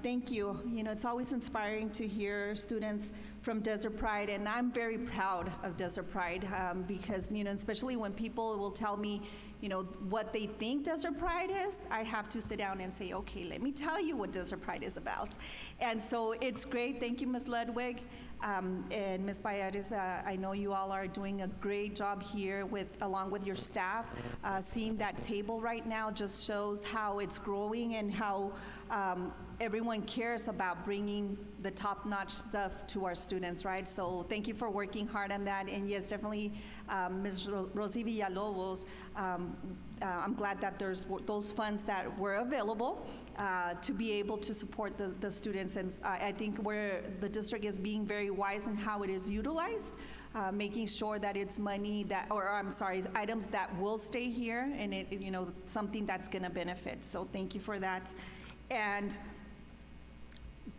thank you. It's always inspiring to hear students from Desert Pride, and I'm very proud of Desert Pride because, especially when people will tell me, what they think Desert Pride is, I have to sit down and say, okay, let me tell you what Desert Pride is about. And so it's great. Thank you, Ms. Ludwig. And Ms. Payares, I know you all are doing a great job here along with your staff. Seeing that table right now just shows how it's growing and how everyone cares about bringing the top-notch stuff to our students, right? So thank you for working hard on that. And yes, definitely, Ms. Rosie Villalobos, I'm glad that there's those funds that were available to be able to support the students. And I think where the district is being very wise in how it is utilized, making sure that it's money items that will stay here and something that's gonna benefit. So thank you for that. And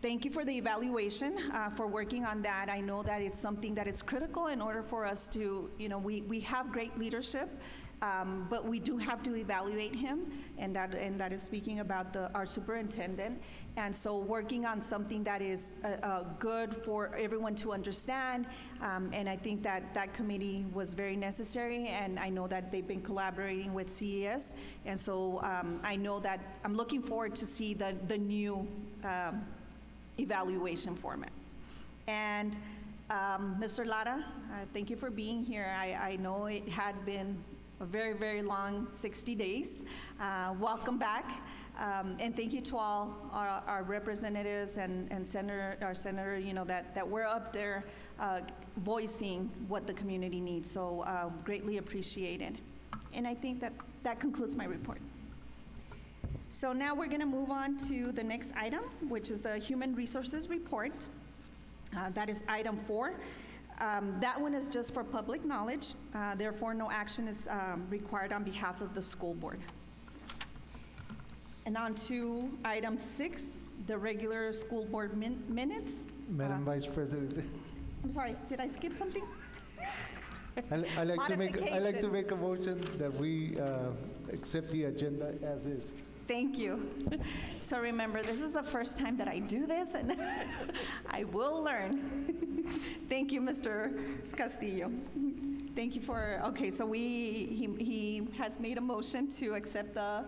thank you for the evaluation, for working on that. I know that it's something that is critical in order for us to, we have great leadership, but we do have to evaluate him, and that is speaking about our superintendent. And so working on something that is good for everyone to understand, and I think that committee was very necessary, and I know that they've been collaborating with CES, and so I know that I'm looking forward to see the new evaluation format. And Mr. Lara, thank you for being here. I know it had been a very, very long 60 days. Welcome back. And thank you to all our representatives and our senator, that we're up there voicing what the community needs. So greatly appreciated. And I think that concludes my report. So now we're going to move on to the next item, which is the Human Resources Report. That is item 4. That one is just for public knowledge. Therefore, no action is required on behalf of the school board. And on to item 6, the regular school board minutes. Madam Vice President, I'm sorry, did I skip something? I like to make a motion that we accept the agenda as is. Thank you. So remember, this is the first time that I do this, and I will learn. Thank you, Mr. Castillo. Thank you for, okay, so he has made a motion to accept the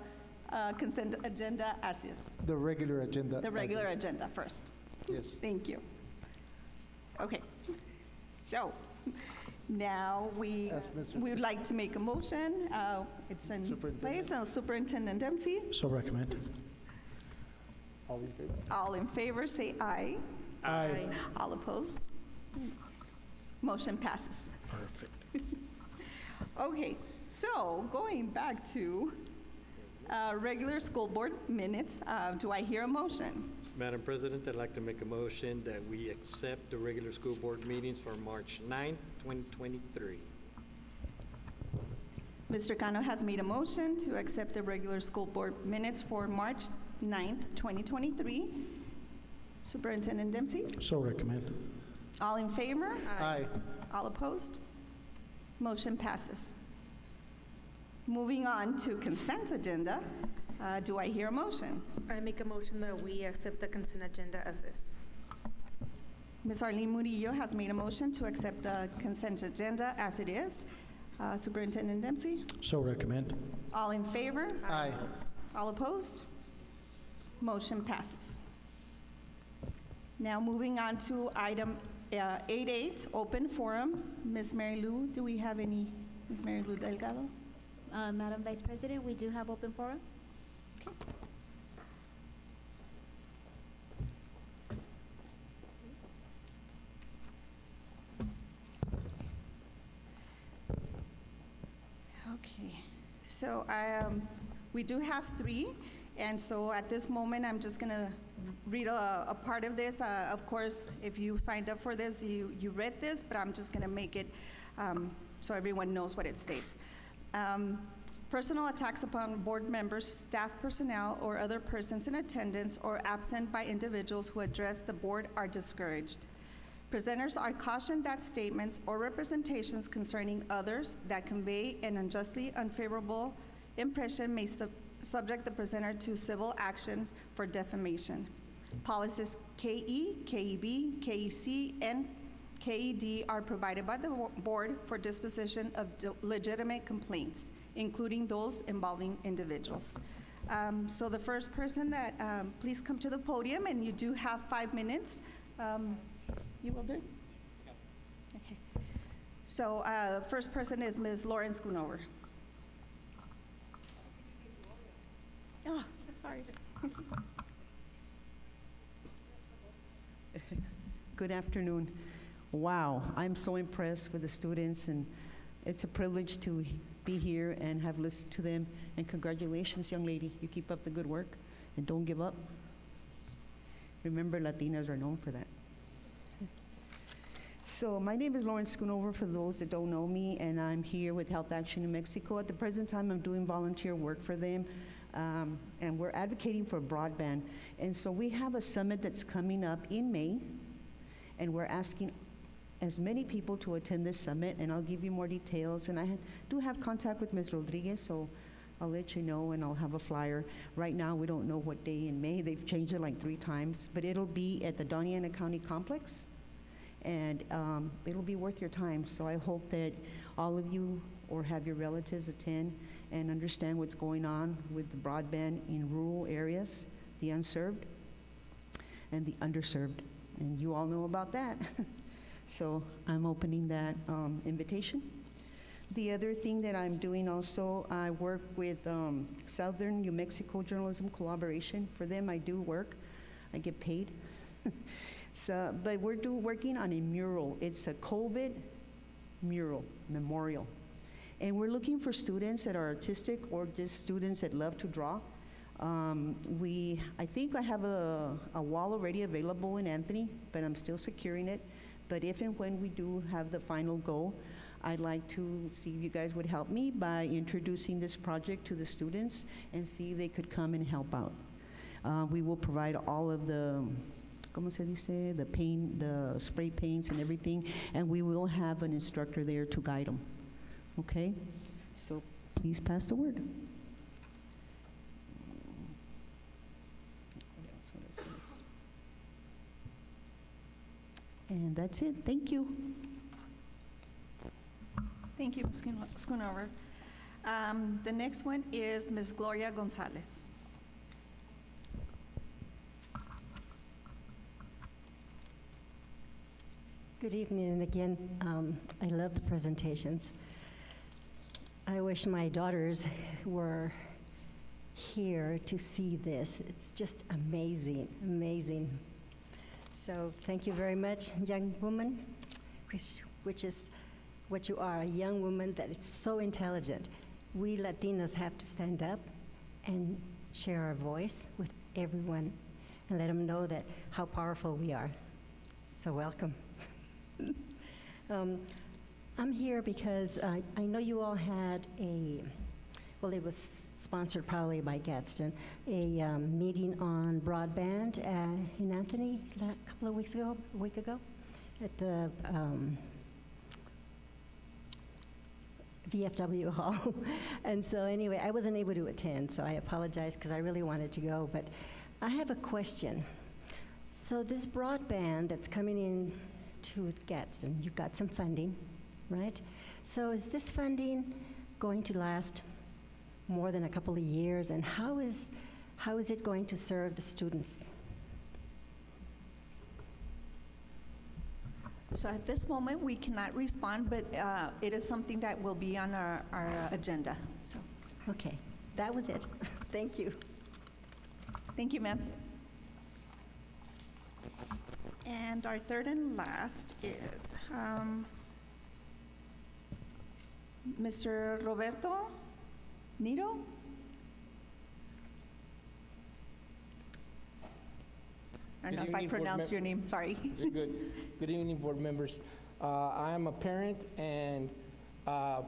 consent agenda as is. The regular agenda. The regular agenda first. Yes. Thank you. Okay. So now we would like to make a motion. It's in place. Superintendent Dempsey. So recommend. All in favor? All in favor, say aye. Aye. All opposed? Motion passes. Perfect. Okay, so going back to regular school board minutes, do I hear a motion? Madam President, I'd like to make a motion that we accept the regular school board meetings for March 9, 2023. Mr. Cano has made a motion to accept the regular school board minutes for March 9th, 2023. Superintendent Dempsey? So recommend. All in favor? Aye. All opposed? Motion passes. Moving on to consent agenda, do I hear a motion? I make a motion that we accept the consent agenda as is. Ms. Arlene Murillo has made a motion to accept the consent agenda as it is. Superintendent Dempsey? So recommend. All in favor? Aye. All opposed? Motion passes. Now moving on to item 8.8, open forum. Ms. Mary Lou, do we have any? Ms. Mary Lou Delgado? Madam Vice President, we do have open forum. Okay. Okay, so we do have 3, and so at this moment, I'm just going to read a part of this. Of course, if you signed up for this, you read this, but I'm just going to make it so everyone knows what it states. Personal attacks upon board members, staff personnel, or other persons in attendance or absent by individuals who address the board are discouraged. Presenters are cautioned that statements or representations concerning others that convey an unjustly unfavorable impression may subject the presenter to civil action for defamation. Policies KE, KEB, KEC, and KED are provided by the board for disposition of legitimate complaints, including those involving individuals. So the first person that, please come to the podium, and you do have 5 minutes. You will do it? Okay. So the first person is Ms. Lauren Schoonover. Oh, sorry. Good afternoon. Wow, I'm so impressed with the students, and it's a privilege to be here and have listened to them. And congratulations, young lady. You keep up the good work and don't give up. Remember, Latinas are known for that. So my name is Lauren Schoonover, for those that don't know me, and I'm here with Health Action in Mexico. At the present time, I'm doing volunteer work for them, and we're advocating for broadband. And so we have a summit that's coming up in May, and we're asking as many people to attend this summit, and I'll give you more details. And I do have contact with Ms. Rodriguez, so I'll let you know, and I'll have a flyer. Right now, we don't know what day in May. They've changed it like 3 times, but it'll be at the Doña Ana County Complex, and it'll be worth your time. So I hope that all of you or have your relatives attend and understand what's going on with the broadband in rural areas, the unserved and the underserved. And you all know about that. So I'm opening that invitation. The other thing that I'm doing also, I work with Southern New Mexico Journalism Collaboration. For them, I do work. I get paid. So, but we're working on a mural. It's a COVID mural, memorial. And we're looking for students that are artistic or just students that love to draw. I think I have a wall already available in Anthony, but I'm still securing it. But if and when we do have the final go, I'd like to see if you guys would help me by introducing this project to the students and see if they could come and help out. We will provide all of the, ¿cómo se dice? The paint, the spray paints and everything, and we will have an instructor there to guide them. Okay? So please pass the word. And that's it. Thank you. Thank you, Ms. Schoonover. The next one is Ms. Gloria Gonzalez. Good evening, and again, I love the presentations. I wish my daughters were here to see this. It's just amazing, amazing. So thank you very much, young woman, which is what you are, a young woman that is so intelligent. We Latinos have to stand up and share our voice with everyone and let them know that how powerful we are. So welcome. I'm here because I know you all had well, it was sponsored probably by Gadsden, a meeting on broadband in Anthony a couple of weeks ago, a week ago, at the VFW hall. And so anyway, I wasn't able to attend, so I apologize because I really wanted to go. But I have a question. So this broadband that's coming in to Gadsden, you've got some funding, right? So is this funding going to last more than a couple of years, and how is it going to serve the students? So at this moment, we cannot respond, but it is something that will be on our agenda. So. Okay, that was it. Thank you. Thank you, ma'am. And our third and last is Mr. Roberto Nito. I don't know if I pronounced your name, sorry. You're good. Good evening, board members. I am a parent, and I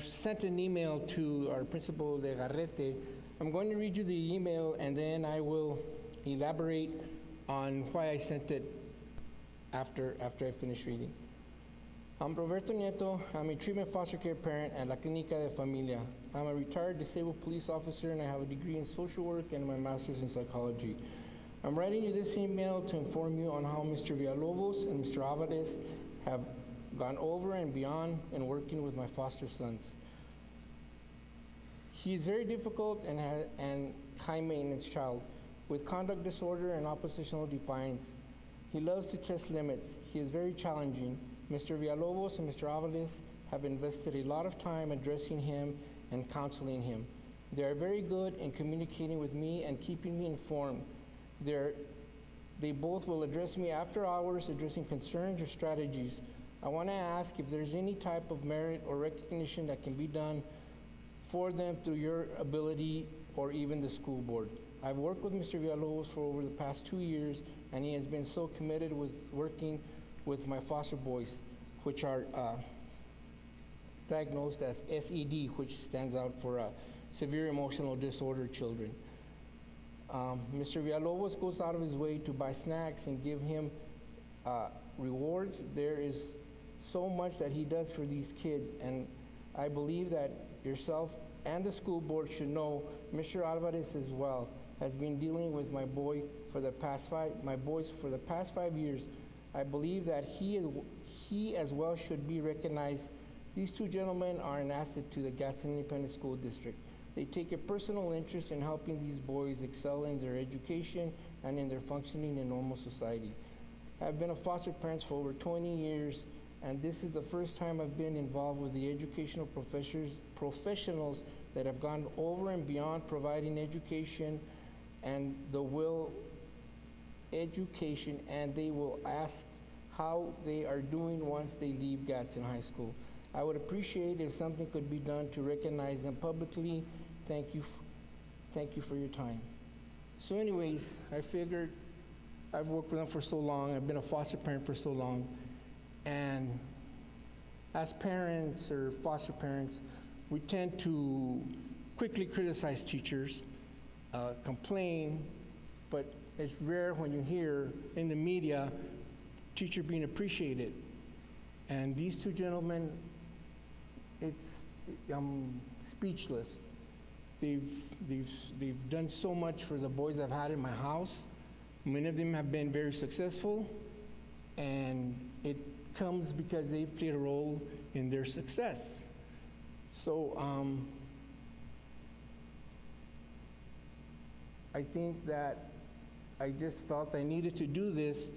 sent an email to our principal de Garrete. I'm going to read you the email, and then I will elaborate on why I sent it after I finish reading. I'm Roberto Nieto. I'm a treatment foster care parent at La Clínica de Familia. I'm a retired disabled police officer, and I have a degree in social work and my master's in psychology. I'm writing you this email to inform you on how Mr. Villalobos and Mr. Alvarez have gone over and beyond in working with my foster sons. He is very difficult and high maintenance child with conduct disorder and oppositional defiance. He loves to test limits. He is very challenging. Mr. Villalobos and Mr. Alvarez have invested a lot of time addressing him and counseling him. They are very good in communicating with me and keeping me informed. They both will address me after hours, addressing concerns or strategies. I want to ask if there's any type of merit or recognition that can be done for them through your ability or even the school board. I've worked with Mr. Villalobos for over the past 2 years, and he has been so committed with working with my foster boys, which are diagnosed as SED, which stands out for severe emotional disorder children. Mr. Villalobos goes out of his way to buy snacks and give him rewards. There is so much that he does for these kids, and I believe that yourself and the school board should know Mr. Alvarez as well has been dealing with my boys for the past 5 years. I believe that he as well should be recognized. These two gentlemen are an asset to the Gadsden Independent School District. They take a personal interest in helping these boys excel in their education and in their functioning in normal society. I've been a foster parent for over 20 years, and this is the first time I've been involved with the educational professionals that have gone over and beyond providing education and education, and they will ask how they are doing once they leave Gadsden High School. I would appreciate if something could be done to recognize them publicly. Thank you for your time. So anyways, I figured I've worked with them for so long, I've been a foster parent for so long, and as parents or foster parents, we tend to quickly criticize teachers, complain, but it's rare when you hear in the media teacher being appreciated. And these two gentlemen, I'm speechless. They've done so much for the boys I've had in my house. Many of them have been very successful, and it comes because they've played a role in their success. So I think that I just felt I needed to do this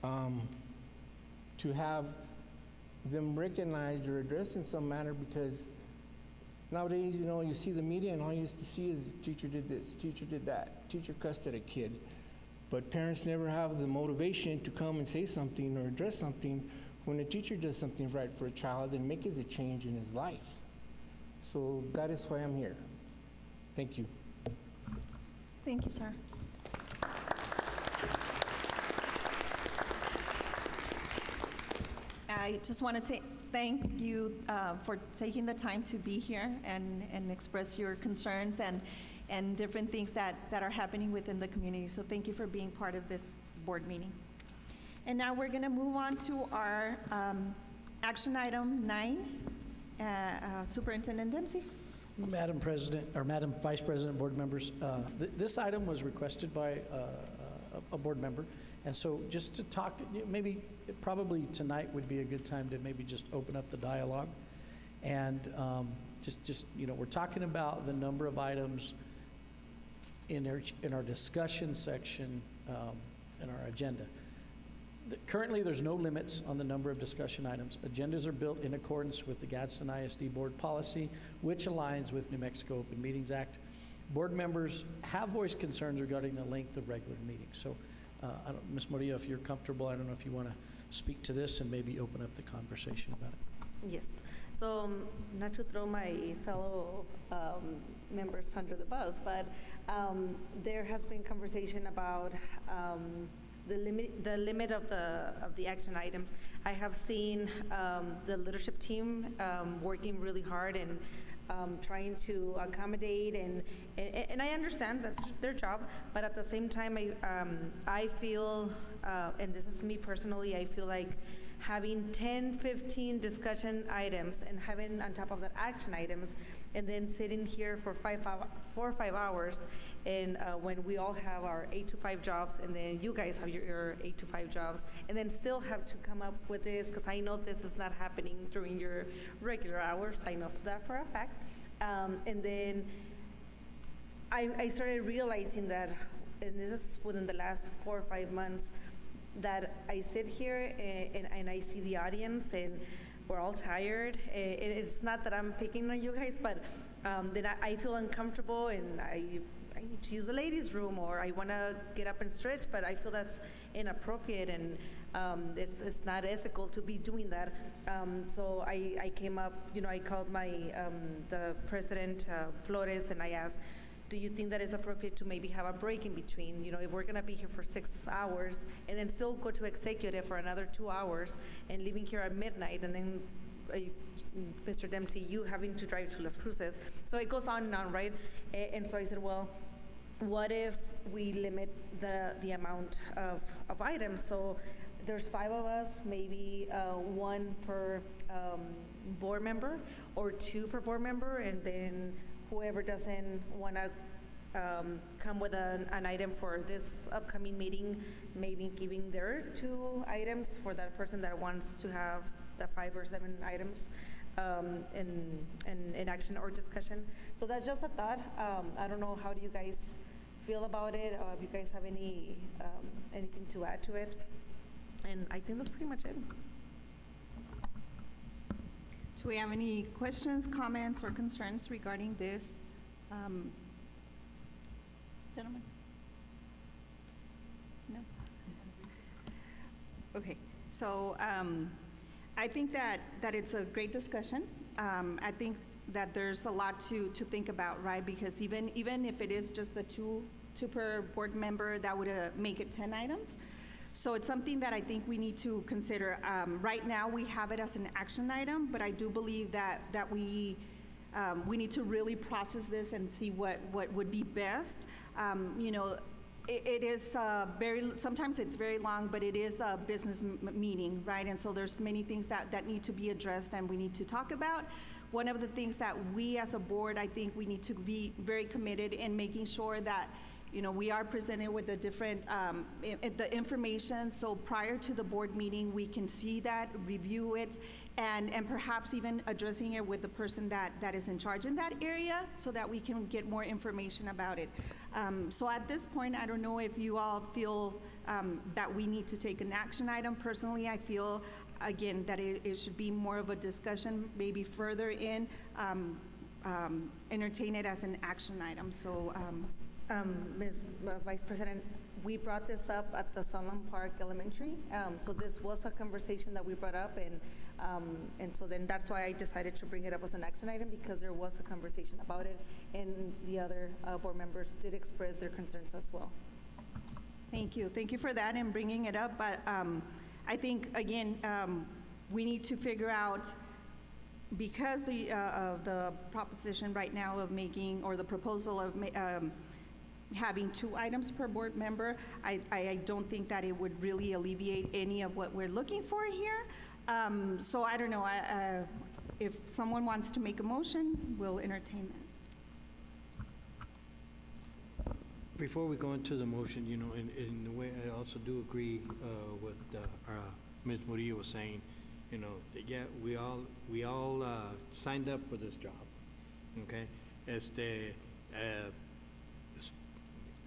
to have them recognized or addressed in some manner, because nowadays, you see the media and all you used to see is teacher did this, teacher did that, teacher cussed at a kid. But parents never have the motivation to come and say something or address something when a teacher does something right for a child and makes a change in his life. So that is why I'm here. Thank you. Thank you, sir. I just wanted to thank you for taking the time to be here and express your concerns and different things that are happening within the community. So thank you for being part of this board meeting. And now we're going to move on to our action item 9. Superintendent Dempsey. Madam President, or Madam Vice President, board members, this item was requested by a board member. And so just to talk, probably tonight would be a good time to maybe just open up the dialogue. And we're talking about the number of items in our discussion section in our agenda. Currently, there's no limits on the number of discussion items. Agendas are built in accordance with the Gadsden ISD board policy, which aligns with New Mexico Open Meetings Act. Board members have voiced concerns regarding the length of regular meetings. So, Ms. Murillo, if you're comfortable, I don't know if you want to speak to this and maybe open up the conversation about it. Yes. So, not to throw my fellow members under the bus, but there has been conversation about the limit of the action items. I have seen the leadership team working really hard and trying to accommodate, and I understand that's their job, but at the same time, I feel, and this is me personally, I feel like having 10, 15 discussion items and having on top of that action items, and then sitting here for 4 or 5 hours, and when we all have our 8 to 5 jobs, and then you guys have your 8 to 5 jobs, and then still have to come up with this, because I know this is not happening during your regular hours. I know that for a fact. And then I started realizing that, and this is within the last 4 or 5 months, that I sit here and I see the audience, and we're all tired. It's not that I'm picking on you guys, but then I feel uncomfortable, and I need to use the ladies' room, or I want to get up and stretch, but I feel that's inappropriate, and it's not ethical to be doing that. So I came up, I called the president, Flores, and I asked, do you think that it's appropriate to maybe have a break in between? If we're going to be here for 6 hours and then still go to executive for another 2 hours and leaving here at midnight, and then Mr. Dempsey, you having to drive to Las Cruces. So it goes on and on, right? And so I said, well, what if we limit the amount of items? So there's 5 of us, maybe 1 per board member, or 2 per board member, and then whoever doesn't want to come with an item for this upcoming meeting, maybe giving their 2 items for that person that wants to have the 5 or 7 items in action or discussion. So that's just a thought. I don't know, how do you guys feel about it? If you guys have anything to add to it? And I think that's pretty much it. Do we have any questions, comments, or concerns regarding this? Gentlemen? No? Okay, so I think that it's a great discussion. I think that there's a lot to think about, right? Because even if it is just the two per board member, that would make it 10 items. So it's something that I think we need to consider. Right now, we have it as an action item, but I do believe that we need to really process this and see what would be best. You know, it is sometimes it's very long, but it is a business meeting, right? And so there's many things that need to be addressed and we need to talk about. One of the things that we as a board, I think we need to be very committed in making sure that, you know, we are presented with the different, the information, so prior to the board meeting, we can see that, review it, and perhaps even addressing it with the person that is in charge in that area so that we can get more information about it. So at this point, I don't know if you all feel that we need to take an action item. Personally, I feel, again, that it should be more of a discussion, maybe further in, entertain it as an action item, so. Ms. Vice President, we brought this up at the Sunland Park Elementary. So this was a conversation that we brought up, and so then that's why I decided to bring it up as an action item, because there was a conversation about it, and the other board members did express their concerns as well. Thank you. Thank you for that and bringing it up. But I think, again, we need to figure out, because the proposition right now of making, or the proposal of having 2 items per board member, I don't think that it would really alleviate any of what we're looking for here. So I don't know, if someone wants to make a motion, we'll entertain that. Before we go into the motion, you know, in a way, I also do agree with Ms. Murillo was saying. You know, yeah, we all signed up for this job, okay?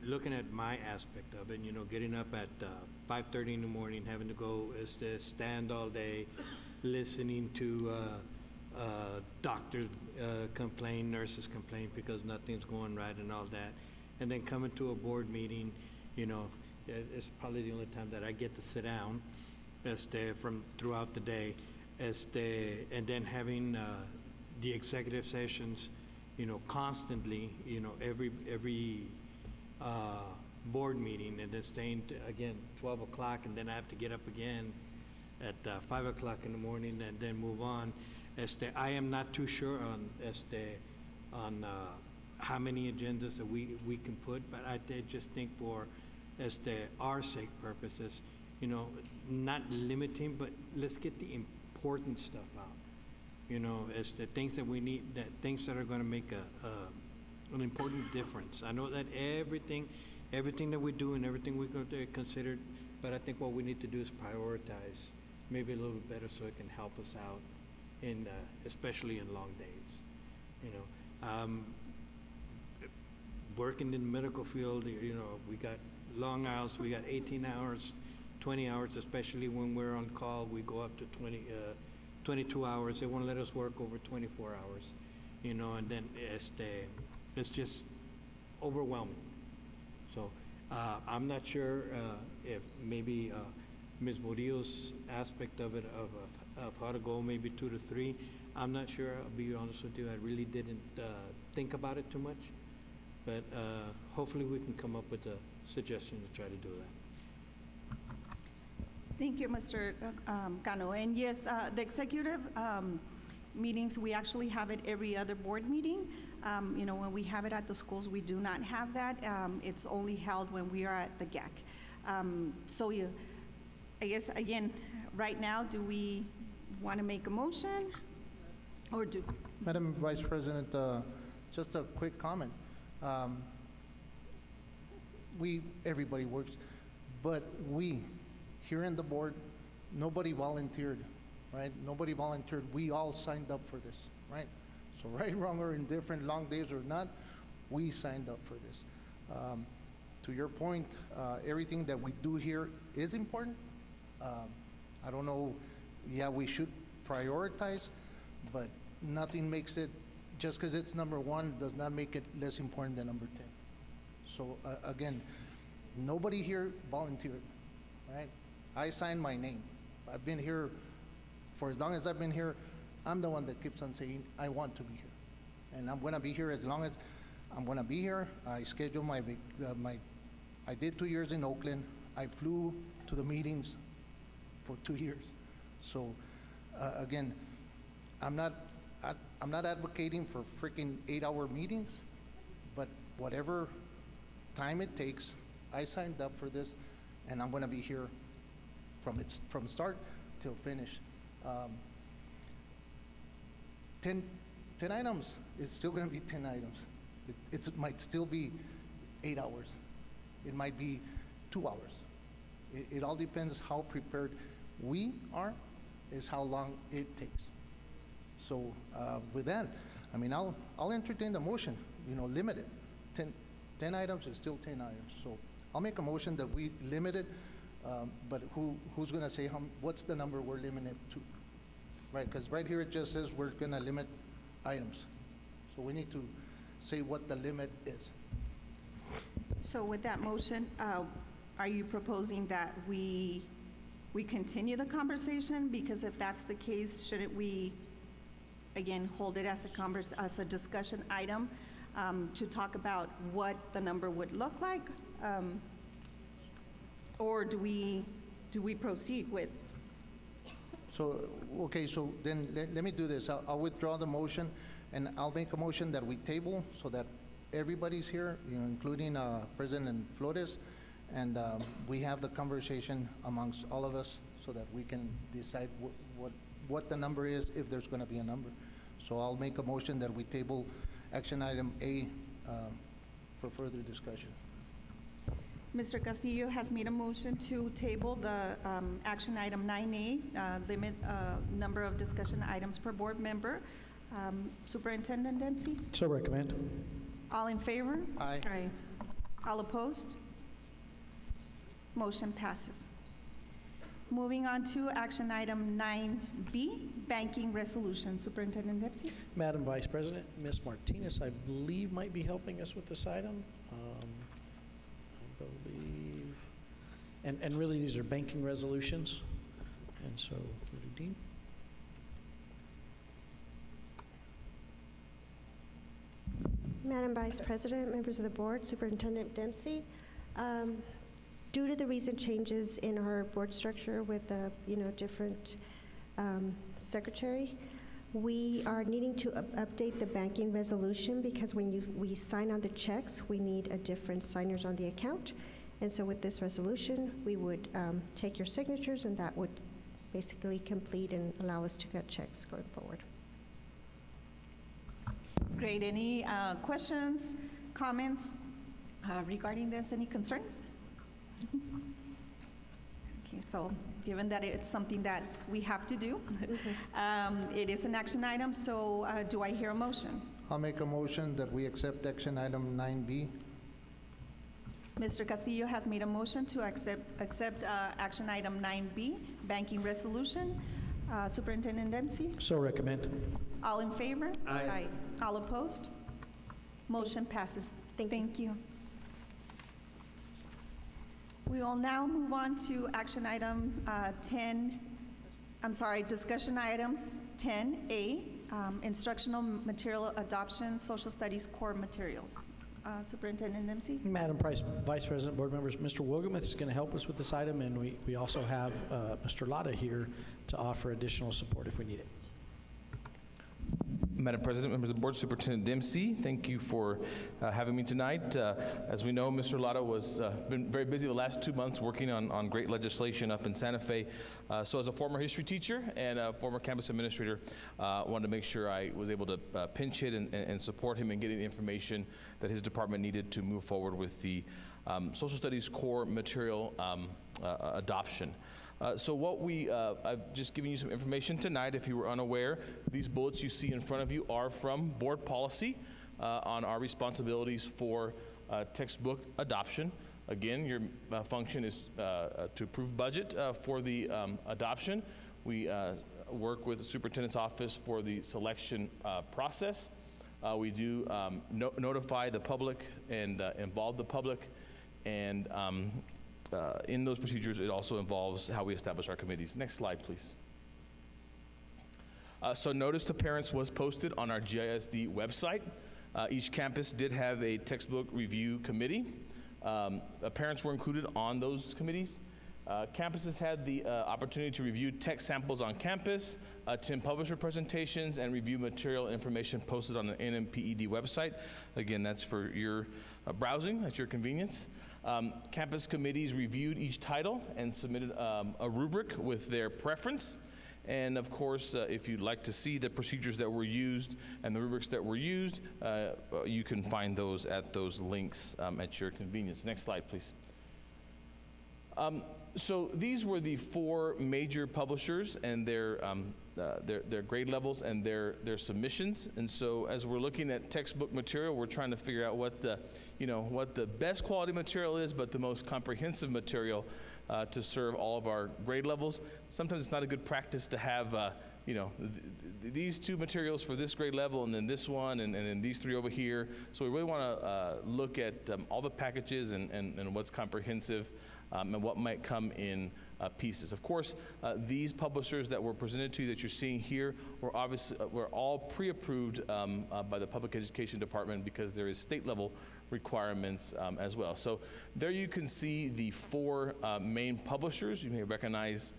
Looking at my aspect of it, you know, getting up at 5:30 in the morning, having to go stand all day, listening to doctors complain, nurses complain because nothing's going right and all that, and then coming to a board meeting, you know, it's probably the only time that I get to sit down from throughout the day, and then having the executive sessions, you know, constantly, you know, every board meeting, and then staying again 12 o'clock, and then I have to get up again at 5 o'clock in the morning and then move on. I am not too sure on how many agendas that we can put, but I just think for our sake purposes, you know, not limiting, but let's get the important stuff out. You know, as the things that we need, things that are going to make an important difference. I know that everything that we do and everything we're going to consider, but I think what we need to do is prioritize maybe a little bit better so it can help us out in, especially in long days. You know, working in the medical field, you know, we got long hours, we got 18 hours, 20 hours, especially when we're on call, we go up to 22 hours. They won't let us work over 24 hours, you know, and then it's just overwhelming. So I'm not sure if maybe Ms. Murillo's aspect of it, of how to go maybe 2 to 3, I'm not sure, I'll be honest with you. I really didn't think about it too much, but hopefully we can come up with a suggestion to try to do that. Thank you, Mr. Cano. And yes, the executive meetings, we actually have it every other board meeting. You know, when we have it at the schools, we do not have that. It's only held when we are at the GAC. So I guess, again, right now, do we want to make a motion or do? Madam Vice President, just a quick comment. Everybody works, but we, here in the board, nobody volunteered, right? Nobody volunteered. We all signed up for this, right? So right, wrong, or indifferent, long days or not, we signed up for this. To your point, everything that we do here is important. I don't know, yeah, we should prioritize, but nothing makes it, just because it's number one, does not make it less important than number 10. So again, nobody here volunteered, right? I signed my name. I've been here for as long as I've been here. I'm the one that keeps on saying, I want to be here. And I'm going to be here as long as I'm going to be here. I scheduled I did 2 years in Oakland. I flew to the meetings for 2 years. So again, I'm not advocating for freaking 8-hour meetings, but whatever time it takes, I signed up for this, and I'm going to be here from start till finish. 10 items is still going to be 10 items. It might still be 8 hours. It might be 2 hours. It all depends how prepared we are, is how long it takes. So with that, I mean, I'll entertain the motion, limit it. 10 items is still 10 items. So I'll make a motion that we limit it, but who's going to say what's the number we're limiting it to? Right, because right here it just says we're going to limit items. So we need to say what the limit is. So with that motion, are you proposing that we continue the conversation? Because if that's the case, shouldn't we, again, hold it as a discussion item to talk about what the number would look like? Or do we proceed with? So, okay, so then let me do this. I'll withdraw the motion, and I'll make a motion that we table so that everybody's here, including President Flores, and we have the conversation amongst all of us so that we can decide what the number is, if there's going to be a number. So I'll make a motion that we table action item A for further discussion. Mr. Castillo has made a motion to table the action item 9A, limit number of discussion items per board member. Superintendent Dempsey? So recommend. All in favor? Aye. Aye. All opposed? Motion passes. Moving on to action item 9B, banking resolution. Superintendent Dempsey? Madam Vice President, Ms. Martinez, I believe, might be helping us with this item. I believe, and really these are banking resolutions. And so, Dean? Madam Vice President, members of the board, Superintendent Dempsey, due to the recent changes in our board structure with the different secretary, we are needing to update the banking resolution because when we sign on the checks, we need a different signers on the account. And so with this resolution, we would take your signatures, and that would basically complete and allow us to get checks going forward. Great. Any questions, comments regarding this? Any concerns? Okay, so given that it's something that we have to do, it is an action item, so do I hear a motion? I'll make a motion that we accept action item 9B. Mr. Castillo has made a motion to accept action item 9B, banking resolution. Superintendent Dempsey? So recommend. All in favor? Aye. All opposed? Motion passes. Thank you. We will now move on to action item discussion items 10A, instructional material adoption, social studies core materials. Superintendent Dempsey? Madam Vice President, board members, Mr. Wogemuth is going to help us with this item, and we also have Mr. Latta here to offer additional support if we need it. Madam President, members of the board, Superintendent Dempsey, thank you for having me tonight. As we know, Mr. Latta was been very busy the last 2 months working on great legislation up in Santa Fe. So as a former history teacher and a former campus administrator, wanted to make sure I was able to pinch hit and support him in getting the information that his department needed to move forward with the social studies core material adoption. So what I've just given you some information tonight. If you were unaware, these bullets you see in front of you are from board policy on our responsibilities for textbook adoption. Again, your function is to approve budget for the adoption. We work with the superintendent's office for the selection process. We do notify the public and involve the public, and in those procedures, it also involves how we establish our committees. Next slide, please. So notice to parents was posted on our GISD website. Each campus did have a textbook review committee. Parents were included on those committees. Campuses had the opportunity to review text samples on campus, attend publisher presentations, and review material information posted on the NMPED website. Again, that's for your browsing, at your convenience. Campus committees reviewed each title and submitted a rubric with their preference. And of course, if you'd like to see the procedures that were used and the rubrics that were used, you can find those at those links at your convenience. Next slide, please. So these were the 4 major publishers and their grade levels and their submissions. And so as we're looking at textbook material, we're trying to figure out what the best quality material is, but the most comprehensive material to serve all of our grade levels. Sometimes it's not a good practice to have these 2 materials for this grade level, and then this one, and then these 3 over here. So we really want to look at all the packages and what's comprehensive. And what might come in pieces. Of course, these publishers that were presented to you that you're seeing here were all pre-approved by the Public Education Department, because there is state level requirements as well. So there you can see the 4 main publishers. You may recognize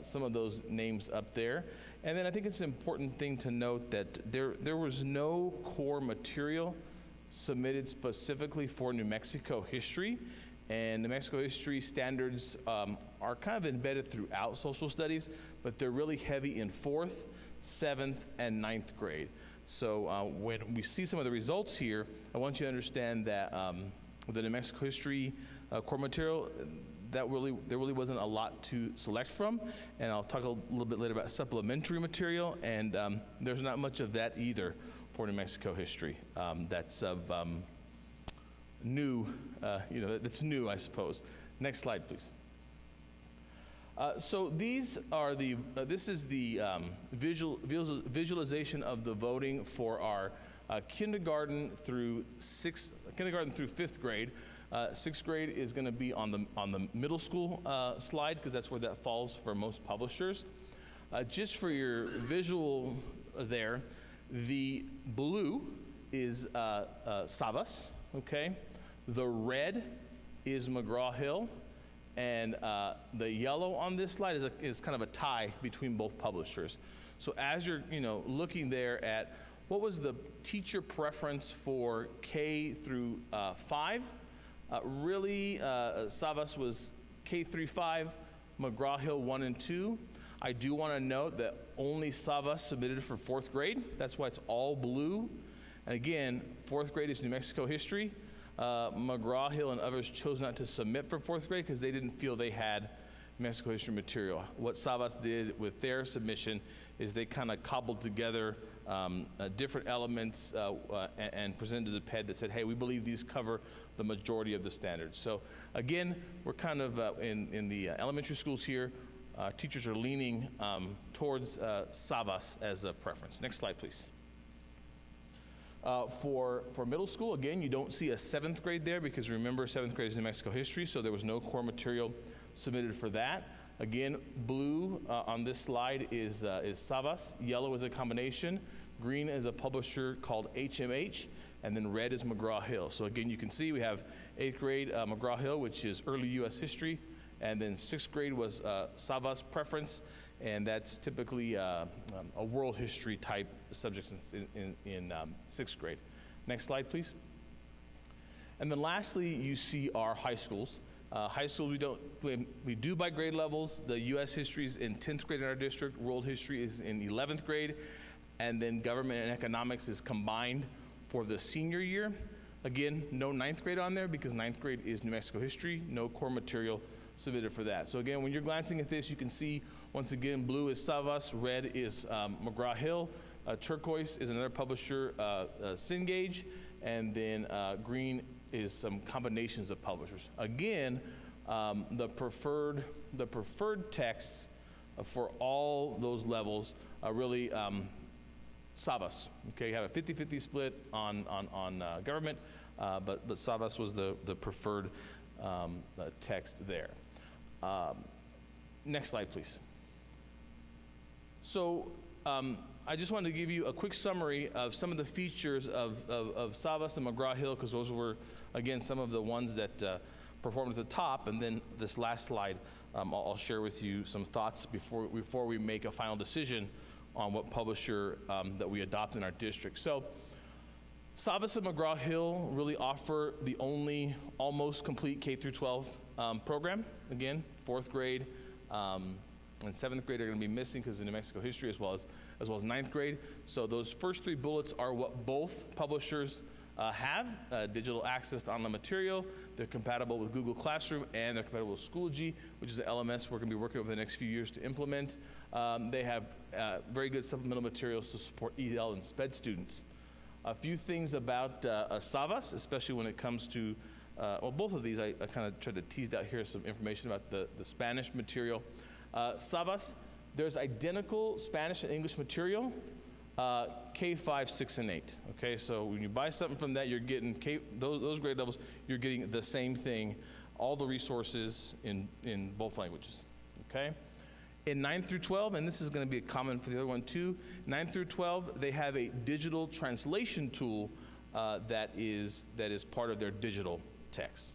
some of those names up there. And then I think it's an important thing to note that there was no core material submitted specifically for New Mexico history. And New Mexico history standards are kind of embedded throughout social studies, but they're really heavy in 4th, 7th, and 9th grade. So when we see some of the results here, I want you to understand that the New Mexico history core material, there really wasn't a lot to select from. And I'll talk a little bit later about supplementary material, and there's not much of that either for New Mexico history. That's of that's new, I suppose. Next slide, please. So these are this is the visualization of the voting for our kindergarten through 5th grade. 6th grade is going to be on the middle school slide, because that's where that falls for most publishers. Just for your visual there, the blue is Savas, okay? The red is McGraw-Hill, and the yellow on this slide is kind of a tie between both publishers. So as you're looking there at what was the teacher preference for K through 5, really Savas was K through 5, McGraw-Hill 1 and 2. I do want to note that only Savas submitted for 4th grade. That's why it's all blue. And again, 4th grade is New Mexico history. McGraw-Hill and others chose not to submit for 4th grade because they didn't feel they had Mexico history material. What Savas did with their submission is they kind of cobbled together different elements and presented to the PED that said, hey, we believe these cover the majority of the standards. So again, we're kind of in the elementary schools here, teachers are leaning towards Savas as a preference. Next slide, please. For middle school, again, you don't see a 7th grade there, because remember, 7th grade is New Mexico history, so there was no core material submitted for that. Again, blue on this slide is Savas. Yellow is a combination. Green is a publisher called HMH, and then red is McGraw-Hill. So again, you can see we have 8th grade McGraw-Hill, which is early U.S. history, and then 6th grade was Savas preference, and that's typically a world history type subject in 6th grade. Next slide, please. And then lastly, you see our high schools. High school, we do by grade levels. The U.S. history is in 10th grade in our district. World history is in 11th grade. And then government and economics is combined for the senior year. Again, no 9th grade on there, because 9th grade is New Mexico history. No core material submitted for that. So again, when you're glancing at this, you can see, once again, blue is Savas, red is McGraw-Hill, turquoise is another publisher, Cengage, and then green is some combinations of publishers. Again, the preferred texts for all those levels, really Savas. Okay, you have a 50-50 split on government, but Savas was the preferred text there. Next slide, please. So I just wanted to give you a quick summary of some of the features of Savas and McGraw-Hill, because those were, again, some of the ones that performed at the top. And then this last slide, I'll share with you some thoughts before we make a final decision on what publisher that we adopt in our district. So Savas and McGraw-Hill really offer the only almost complete K through 12 program. Again, 4th grade and 7th grade are going to be missing because of New Mexico history, as well as 9th grade. So those first 3 bullets are what both publishers have: digital access to online material. They're compatible with Google Classroom, and they're compatible with Schoology, which is an LMS we're going to be working over the next few years to implement. They have very good supplemental materials to support EL and SPED students. A few things about Savas, especially when it comes to, well, both of these, I kind of tried to tease out here some information about the Spanish material. Savas, there's identical Spanish and English material, K5, 6, and 8. Okay, so when you buy something from that, you're getting those grade levels, you're getting the same thing, all the resources in both languages. Okay? In 9 through 12, and this is going to be common for the other one too, 9 through 12, they have a digital translation tool that is part of their digital text.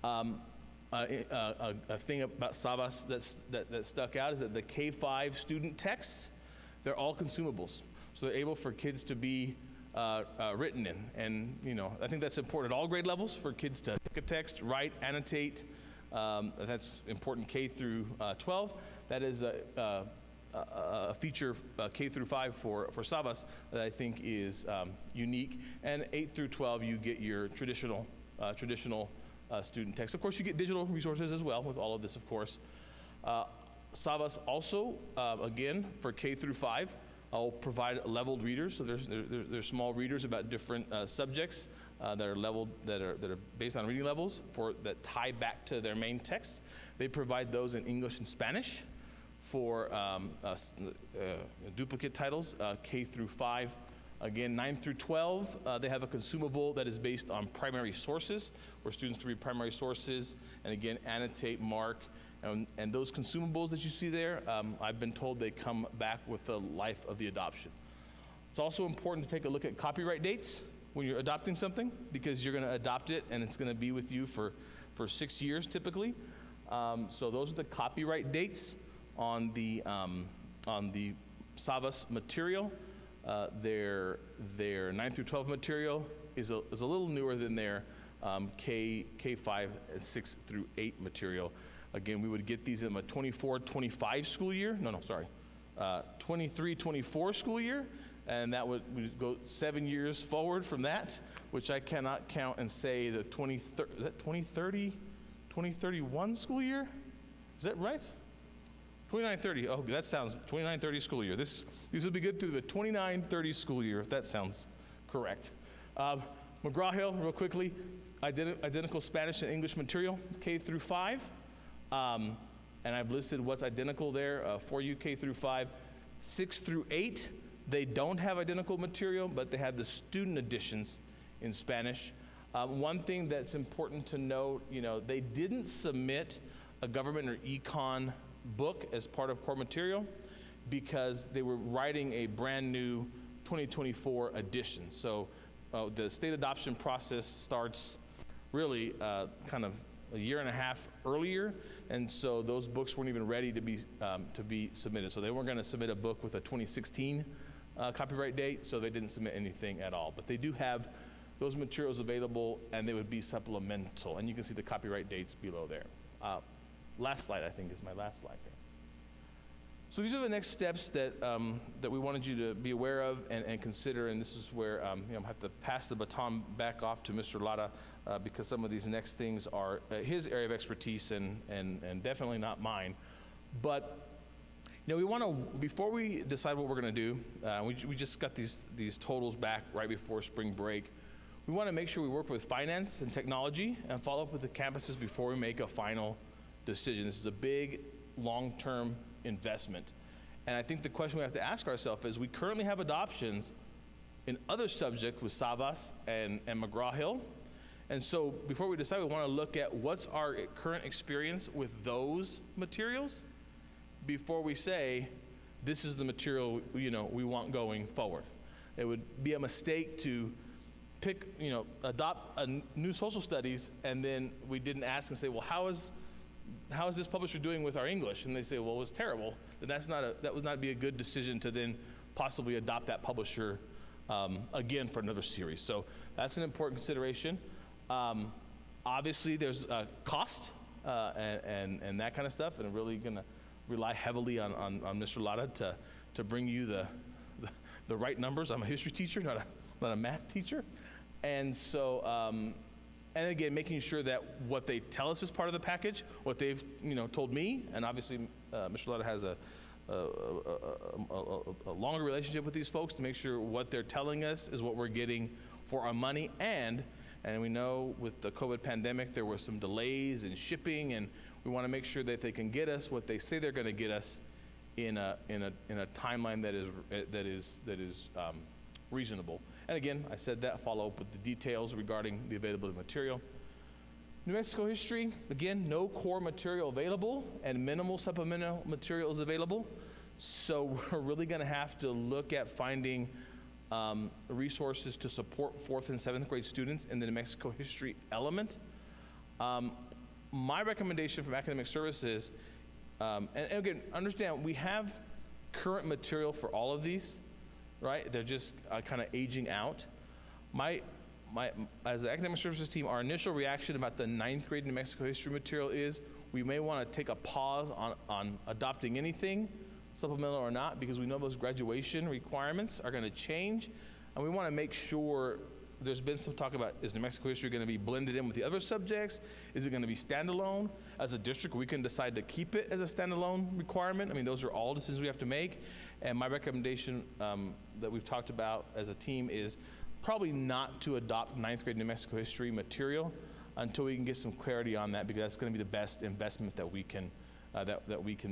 A thing about Savas that stuck out is that the K5 student texts, they're all consumables. So they're able for kids to be written in. And, you know, I think that's important at all grade levels for kids to take a text, write, annotate. That's important K through 12. That is a feature K through 5 for Savas that I think is unique. And 8 through 12, you get your traditional student text. Of course, you get digital resources as well with all of this, of course. Savas also, again, for K through 5, I'll provide leveled readers. So there's small readers about different subjects that are leveled, that are based on reading levels that tie back to their main text. They provide those in English and Spanish for duplicate titles, K through 5. Again, 9 through 12, they have a consumable that is based on primary sources, where students can read primary sources and, again, annotate, mark. And those consumables that you see there, I've been told they come back with the life of the adoption. It's also important to take a look at copyright dates when you're adopting something, because you're going to adopt it and it's going to be with you for 6 years typically. So those are the copyright dates on the Savas material. Their 9 through 12 material is a little newer than their K5 and 6 through 8 material. Again, we would get these in a 24-25 school year. 23-24 school year. And that would go 7 years forward from that, which I cannot count and say the 2030, 2031 school year? Is that right? 29-30. Oh, that sounds 29-30 school year. These will be good through the 29-30 school year, if that sounds correct. McGraw-Hill, real quickly, identical Spanish and English material, K through 5. And I've listed what's identical there for you, K through 5. 6 through 8, they don't have identical material, but they have the student editions in Spanish. One thing that's important to note, they didn't submit a government or econ book as part of core material because they were writing a brand new 2024 edition. So the state adoption process starts really kind of a year and a half earlier, and so those books weren't even ready to be submitted. So they weren't going to submit a book with a 2016 copyright date, so they didn't submit anything at all. But they do have those materials available, and they would be supplemental, and you can see the copyright dates below there. Last slide, I think, is my last slide here. So these are the next steps that we wanted you to be aware of and consider, and this is where I have to pass the baton back off to Mr. Lara because some of these next things are his area of expertise and definitely not mine. But we want to, before we decide what we're going to do, we just got these totals back right before spring break. We want to make sure we work with finance and technology and follow up with the campuses before we make a final decision. This is a big long-term investment. And I think the question we have to ask ourselves is, we currently have adoptions in other subjects with Savas and McGraw-Hill. And so before we decide, we want to look at what's our current experience with those materials before we say, this is the material, you know, we want going forward. It would be a mistake to pick, you know, adopt a new social studies, and then we didn't ask and say, well, how is this publisher doing with our English? And they say, well, it was terrible. Then that would not be a good decision to then possibly adopt that publisher again for another series. So that's an important consideration. Obviously, there's cost and that kind of stuff, and I'm really going to rely heavily on Mr. Lara to bring you the right numbers. I'm a history teacher, not a math teacher. And so, and again, making sure that what they tell us is part of the package, what they've, you know, told me, and obviously Mr. Lara has a longer relationship with these folks to make sure what they're telling us is what we're getting for our money. And we know with the COVID pandemic, there were some delays in shipping, and we want to make sure that they can get us what they say they're going to get us in a timeline that is reasonable. And again, I said that, follow up with the details regarding the availability of material. New Mexico history, again, no core material available and minimal supplemental materials available. So we're really going to have to look at finding resources to support 4th and 7th grade students in the New Mexico history element. My recommendation from academic services, and again, understand we have current material for all of these, right? They're just kind of aging out. As the academic services team, our initial reaction about the 9th grade New Mexico history material is we may want to take a pause on adopting anything, supplemental or not, because we know those graduation requirements are going to change, and we want to make sure. There's been some talk about, is New Mexico history going to be blended in with the other subjects? Is it going to be standalone? As a district, we can decide to keep it as a standalone requirement. I mean, those are all decisions we have to make. And my recommendation that we've talked about as a team is probably not to adopt 9th grade New Mexico history material until we can get some clarity on that, because that's going to be the best investment that we can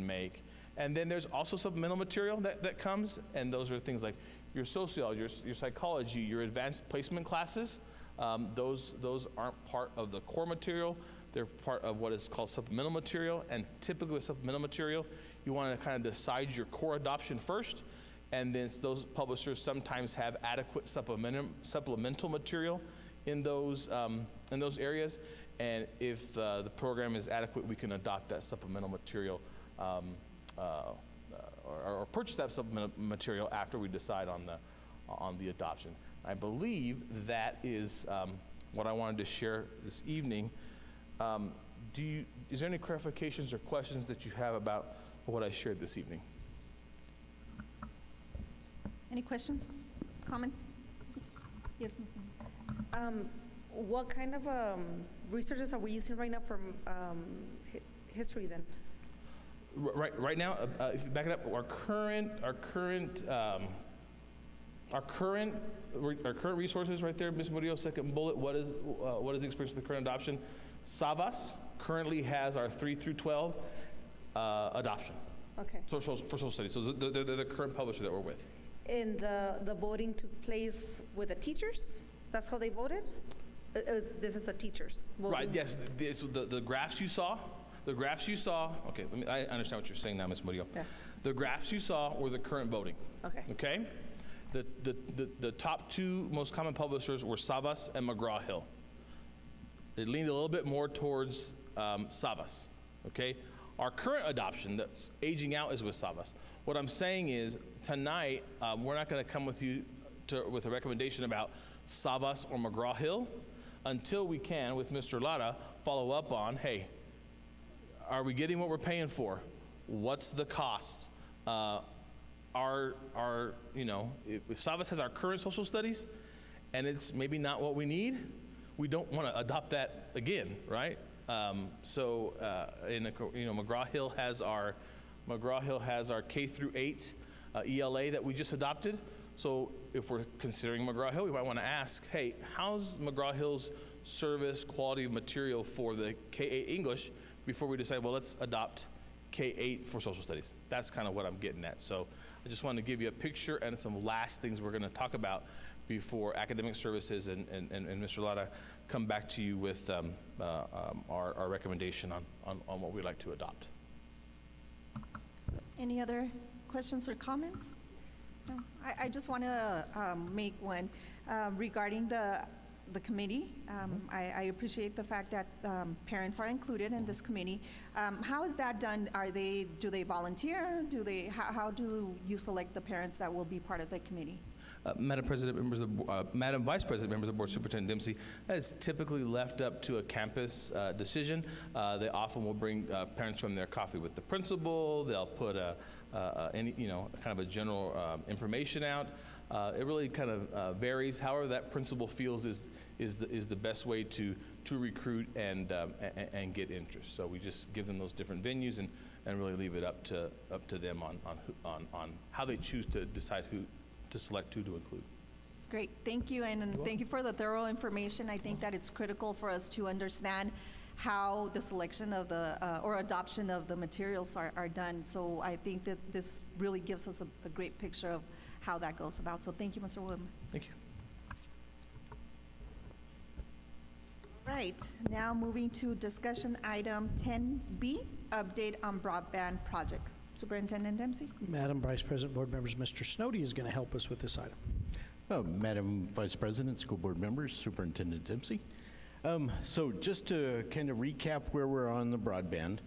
make. And then there's also supplemental material that comes, and those are things like your sociology, your psychology, your advanced placement classes. Those aren't part of the core material. They're part of what is called supplemental material. And typically with supplemental material, you want to kind of decide your core adoption first, and then those publishers sometimes have adequate supplemental material in those areas. And if the program is adequate, we can adopt that supplemental material or purchase that supplemental material after we decide on the adoption. I believe that is what I wanted to share this evening. Is there any clarifications or questions that you have about what I shared this evening? Any questions, comments? Yes, Ms. Moon. What kind of resources are we using right now for history then? Right now, if you back it up, our current resources right there, Ms. Murillo, second bullet. What is the experience with the current adoption? Savas currently has our 3 through 12 adoption. Okay. For social studies. So they're the current publisher that we're with. And the voting took place with the teachers? That's how they voted? This is the teachers voting? Right. Yes. The graphs you saw. The graphs you saw, okay, I understand what you're saying now, Ms. Murillo. Yeah. The graphs you saw were the current voting. Okay. Okay? The top 2 most common publishers were Savas and McGraw-Hill. It leaned a little bit more towards Savas, okay? Our current adoption that's aging out is with Savas. What I'm saying is, tonight, we're not gonna come with you with a recommendation about Savas or McGraw-Hill until we can, with Mr. Lara, follow up on, hey, are we getting what we're paying for? What's the cost? You know, if Savas has our current social studies and it's maybe not what we need, we don't want to adopt that again, right? McGraw-Hill has our K through 8 ELA that we just adopted. So if we're considering McGraw-Hill, we might want to ask, hey, how's McGraw-Hill's service quality of material for the K-8 English before we decide, well, let's adopt K-8 for social studies. That's kind of what I'm getting at. So I just wanted to give you a picture and some last things we're going to talk about before academic services and Mr. Lara come back to you with our recommendation on what we'd like to adopt. Any other questions or comments? No. I just want to make one regarding the committee. I appreciate the fact that parents are included in this committee. How is that done? Do they volunteer? How do you select the parents that will be part of the committee? Madam President, Madam Vice President, members of the board, Superintendent Dempsey, that is typically left up to a campus decision. They often will bring parents from their coffee with the principal. They'll put kind of a general information out. It really kind of varies. However, that principal feels is the best way to recruit and get interest. So we just give them those different venues and really leave it up to them on how they choose to decide to select who to include. Great, thank you, and thank you for the thorough information. I think that it's critical for us to understand how the selection of or adoption of the materials are done. So I think that this really gives us a great picture of how that goes about. So thank you, Mr. Wood. Thank you. Right, now moving to discussion item 10B, update on broadband project. Superintendent Dempsey. Madam Vice President, board members, Mr. Snowdy is going to help us with this item. Madam Vice President, school board members, Superintendent Dempsey. So just to kind of recap where we're on the broadband,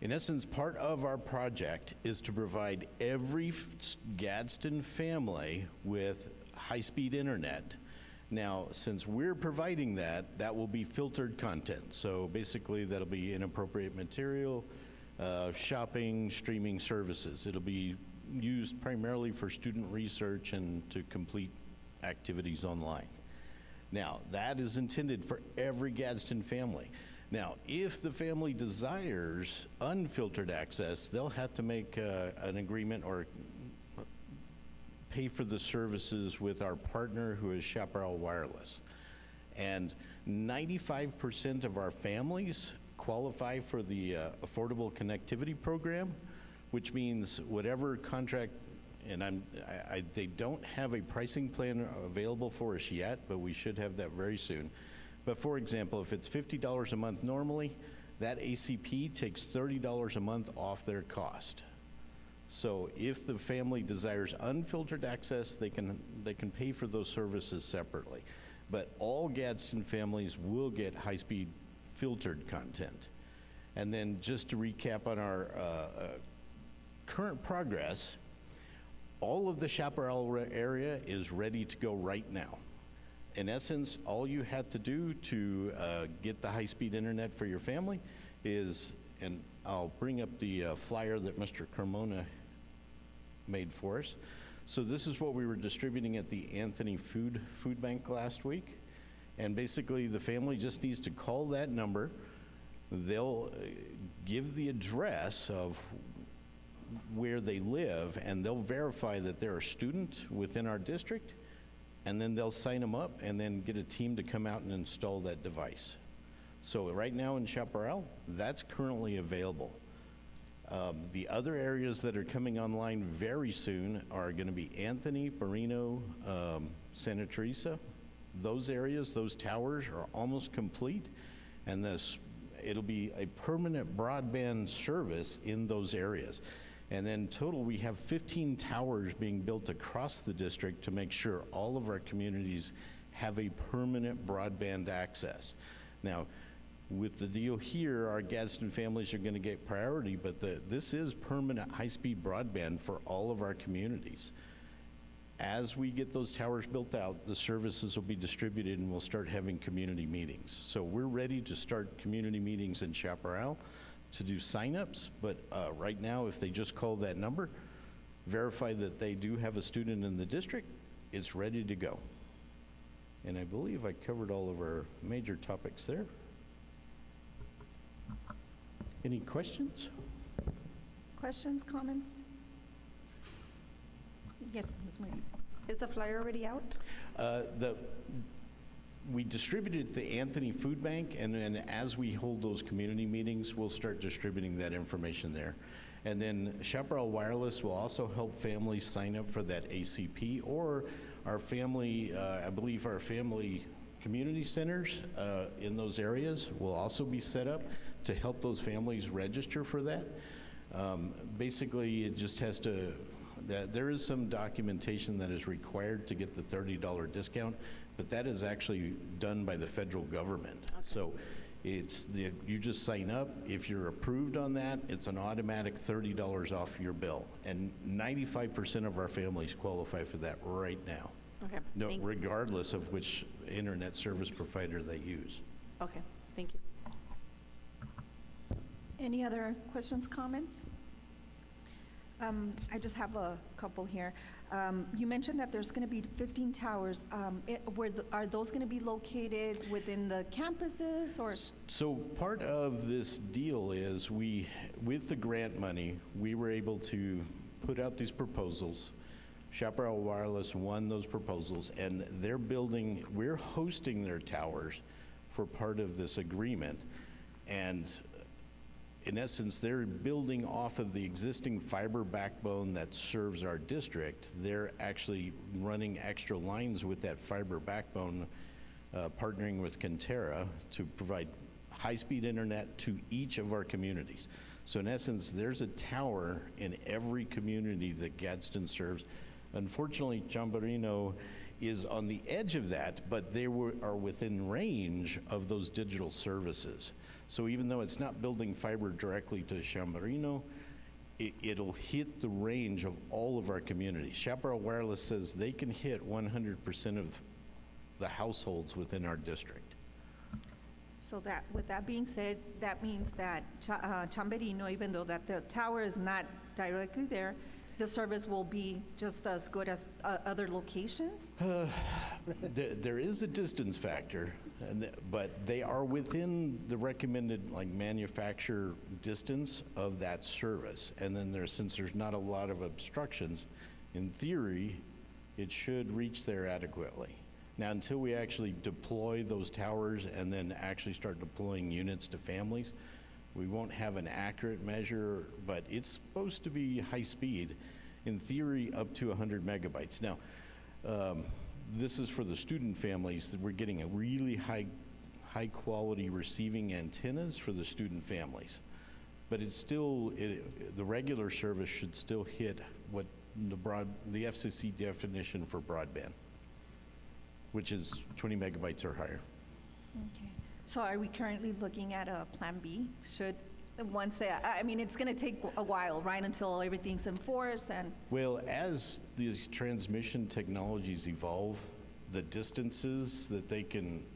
in essence, part of our project is to provide every Gadsden family with high-speed internet. Now, since we're providing that, that will be filtered content. So basically, that'll be inappropriate material, shopping, streaming services. It'll be used primarily for student research and to complete activities online. Now, that is intended for every Gadsden family. Now, if the family desires unfiltered access, they'll have to make an agreement or pay for the services with our partner, who is Chaparral Wireless. And 95% of our families qualify for the Affordable Connectivity Program, which means whatever contract, and they don't have a pricing plan available for us yet, but we should have that very soon. But for example, if it's $50 a month normally, that ACP takes $30 a month off their cost. So if the family desires unfiltered access, they can pay for those services separately. But all Gadsden families will get high-speed filtered content. And then just to recap on our current progress, all of the Chaparral area is ready to go right now. In essence, all you had to do to get the high-speed internet for your family is, and I'll bring up the flyer that Mr. Carmona made for us. So this is what we were distributing at the Anthony Food Bank last week. And basically, the family just needs to call that number. They'll give the address of where they live, and they'll verify that they're a student within our district, and then they'll sign them up and then get a team to come out and install that device. So right now in Chaparral, that's currently available. The other areas that are coming online very soon are going to be Anthony, Barreno, Santa Teresa. Those areas, those towers are almost complete, and it'll be a permanent broadband service in those areas. And in total, we have 15 towers being built across the district to make sure all of our communities have a permanent broadband access. Now, with the deal here, our Gadsden families are going to get priority, but this is permanent high-speed broadband for all of our communities. As we get those towers built out, the services will be distributed and we'll start having community meetings. So we're ready to start community meetings in Chaparral to do signups, but right now, if they just call that number, verify that they do have a student in the district, it's ready to go. And I believe I covered all of our major topics there. Any questions? Questions, comments? Yes, Ms. Marie. Is the flyer already out? we distributed it to the Anthony Food Bank, and then as we hold those community meetings, we'll start distributing that information there. And then Chaparral Wireless will also help families sign up for that ACP, or our family, I believe our family community centers in those areas will also be set up to help those families register for that. Basically, it just has to, there is some documentation that is required to get the $30 discount, but that is actually done by the federal government. So it's, you just sign up. If you're approved on that, it's an automatic $30 off your bill. And 95% of our families qualify for that right now. Okay. No, regardless of which internet service provider they use. Okay, thank you. Any other questions, comments? I just have a couple here. You mentioned that there's going to be 15 towers. Are those going to be located within the campuses, or? So part of this deal is with the grant money, we were able to put out these proposals. Chaparral Wireless won those proposals, and we're hosting their towers for part of this agreement. And in essence, they're building off of the existing fiber backbone that serves our district. They're actually running extra lines with that fiber backbone, partnering with Conterra to provide high-speed internet to each of our communities. So in essence, there's a tower in every community that Gadsden serves. Unfortunately, Chamberino is on the edge of that, but they are within range of those digital services. So even though it's not building fiber directly to Chamberino, it'll hit the range of all of our communities. Chaparral Wireless says they can hit 100% of the households within our district. So that, with that being said, that means that Chamberino, even though that the tower is not directly there, the service will be just as good as other locations? There is a distance factor, but they are within the recommended manufacturer distance of that service. And then since there's not a lot of obstructions, in theory, it should reach there adequately. Now, until we actually deploy those towers and then actually start deploying units to families, we won't have an accurate measure, but it's supposed to be high speed, in theory, up to 100 megabytes. Now, this is for the student families. We're getting a really high quality receiving antennas for the student families. But it's still, the regular service should still hit what the FCC definition for broadband, which is 20 megabytes or higher. Okay. So are we currently looking at a plan B? Once I mean, it's going to take a while, right, until everything's enforced and. Well, as these transmission technologies evolve, the distances that they can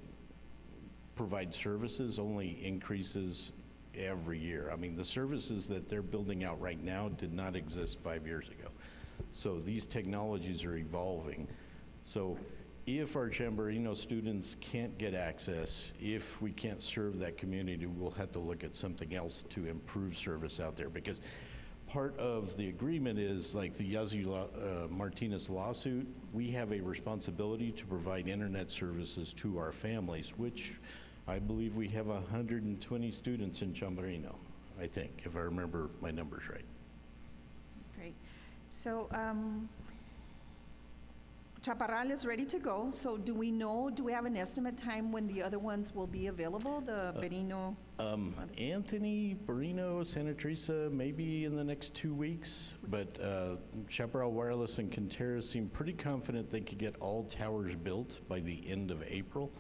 provide services only increases every year. I mean, the services that they're building out right now did not exist 5 years ago. So these technologies are evolving. So if our Chamberino students can't get access, if we can't serve that community, we'll have to look at something else to improve service out there, because part of the agreement is like the Yazzie Martinez lawsuit. We have a responsibility to provide internet services to our families, which I believe we have 120 students in Chamberino, I think, if I remember my numbers right. Great. So, Chaparral is ready to go, so do we have an estimate time when the other ones will be available, the Berino? Anthony, Berino, Santa Teresa, maybe in the next 2 weeks, but Chaparral Wireless and Conterra seem pretty confident they could get all towers built by the end of April,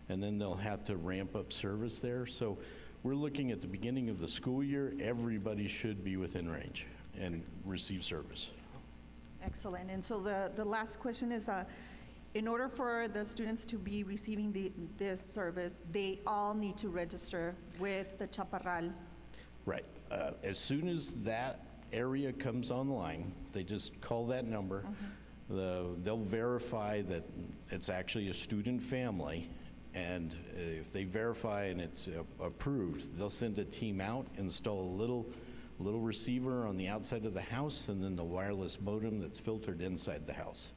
and then they'll have to ramp up service there. So we're looking at the beginning of the school year, everybody should be within range and receive service. Excellent. And so the last question is, in order for the students to be receiving this service, they all need to register with the Chaparral. Right. As soon as that area comes online, they just call that number. They'll verify that it's actually a student family, and if they verify and it's approved, they'll send a team out, install a little receiver on the outside of the house, and then the wireless modem that's filtered inside the house.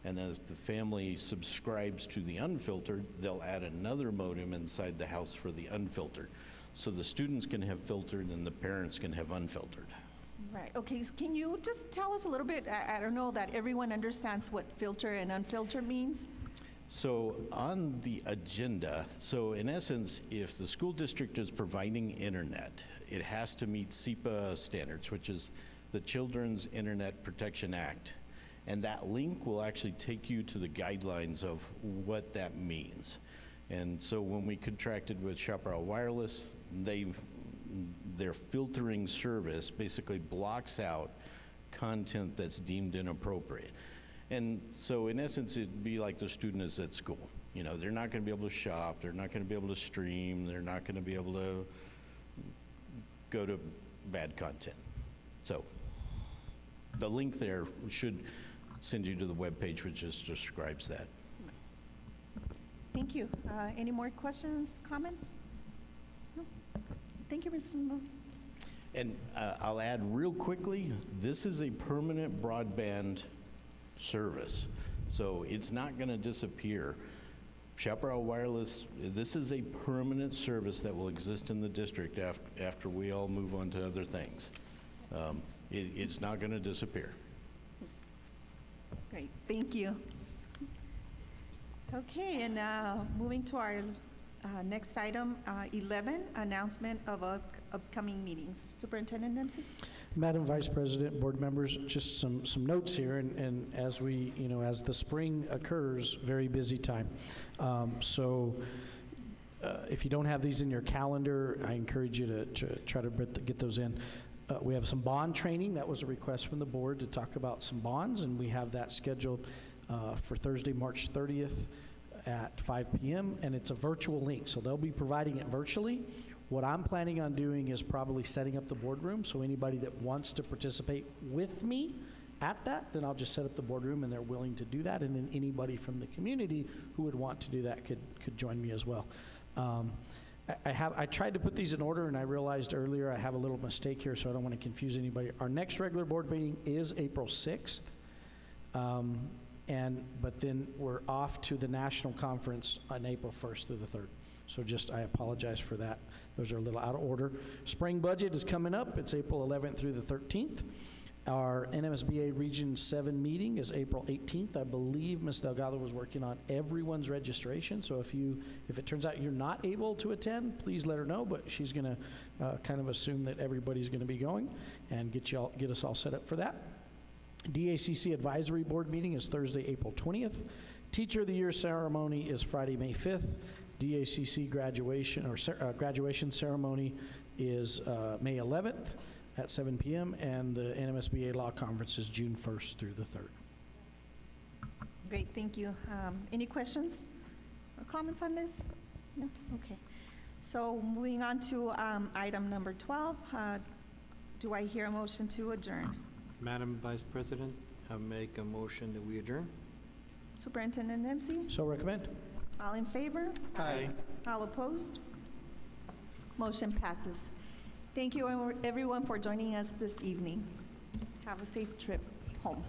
And then if the family subscribes to the unfiltered, they'll add another modem inside the house for the unfiltered. So the students can have filtered and the parents can have unfiltered. Right, okay, so can you just tell us a little bit, I don't know that everyone understands what filter and unfiltered means? So on the agenda, so in essence, if the school district is providing internet, it has to meet SEPA standards, which is the Children's Internet Protection Act. And that link will actually take you to the guidelines of what that means. And so when we contracted with Chaparral Wireless, their filtering service basically blocks out content that's deemed inappropriate. And so in essence, it'd be like the student is at school. You know, they're not going to be able to shop, they're not going to be able to stream, they're not going to be able to go to bad content. So the link there should send you to the webpage, which just describes that. Thank you. Any more questions, comments? No? Thank you, Mr. Mo. And I'll add real quickly, this is a permanent broadband service, so it's not going to disappear. Chaparral Wireless, this is a permanent service that will exist in the district after we all move on to other things. It's not going to disappear. Great, thank you. Okay, and moving to our next item, 11, announcement of upcoming meetings. Superintendent Dempsey? Madam Vice President, board members, just some notes here, and as we, as the spring occurs, very busy time. So if you don't have these in your calendar, I encourage you to try to get those in. We have some bond training. That was a request from the board to talk about some bonds, and we have that scheduled for Thursday, March 30th at 5 p.m., and it's a virtual link, so they'll be providing it virtually. What I'm planning on doing is probably setting up the boardroom, so anybody that wants to participate with me at that, then I'll just set up the boardroom, and they're willing to do that, and then anybody from the community who would want to do that could join me as well. I tried to put these in order, and I realized earlier I have a little mistake here, so I don't want to confuse anybody. Our next regular board meeting is April 6th, but then we're off to the national conference on April 1st through the 3rd. So I apologize for that. Those are a little out of order. Spring budget is coming up. It's April 11th through the 13th. Our NMSBA Region 7 meeting is April 18th. I believe Ms. Delgado was working on everyone's registration. So if it turns out you're not able to attend, please let her know. But she's going to kind of assume that everybody's going to be going and get us all set up for that. DACC Advisory Board meeting is Thursday, April 20th. Teacher of the Year ceremony is Friday, May 5th. DACC graduation ceremony is May 11th at 7 p.m. and the NMSBA Law Conference is June 1st through the 3rd. Great, thank you. Any questions or comments on this? No? Okay. So moving on to item number 12, do I hear a motion to adjourn? Madam Vice President, I make a motion that we adjourn. Superintendent Dempsey? So recommend. All in favor? Aye. All opposed? Motion passes. Thank you, everyone, for joining us this evening. Have a safe trip home.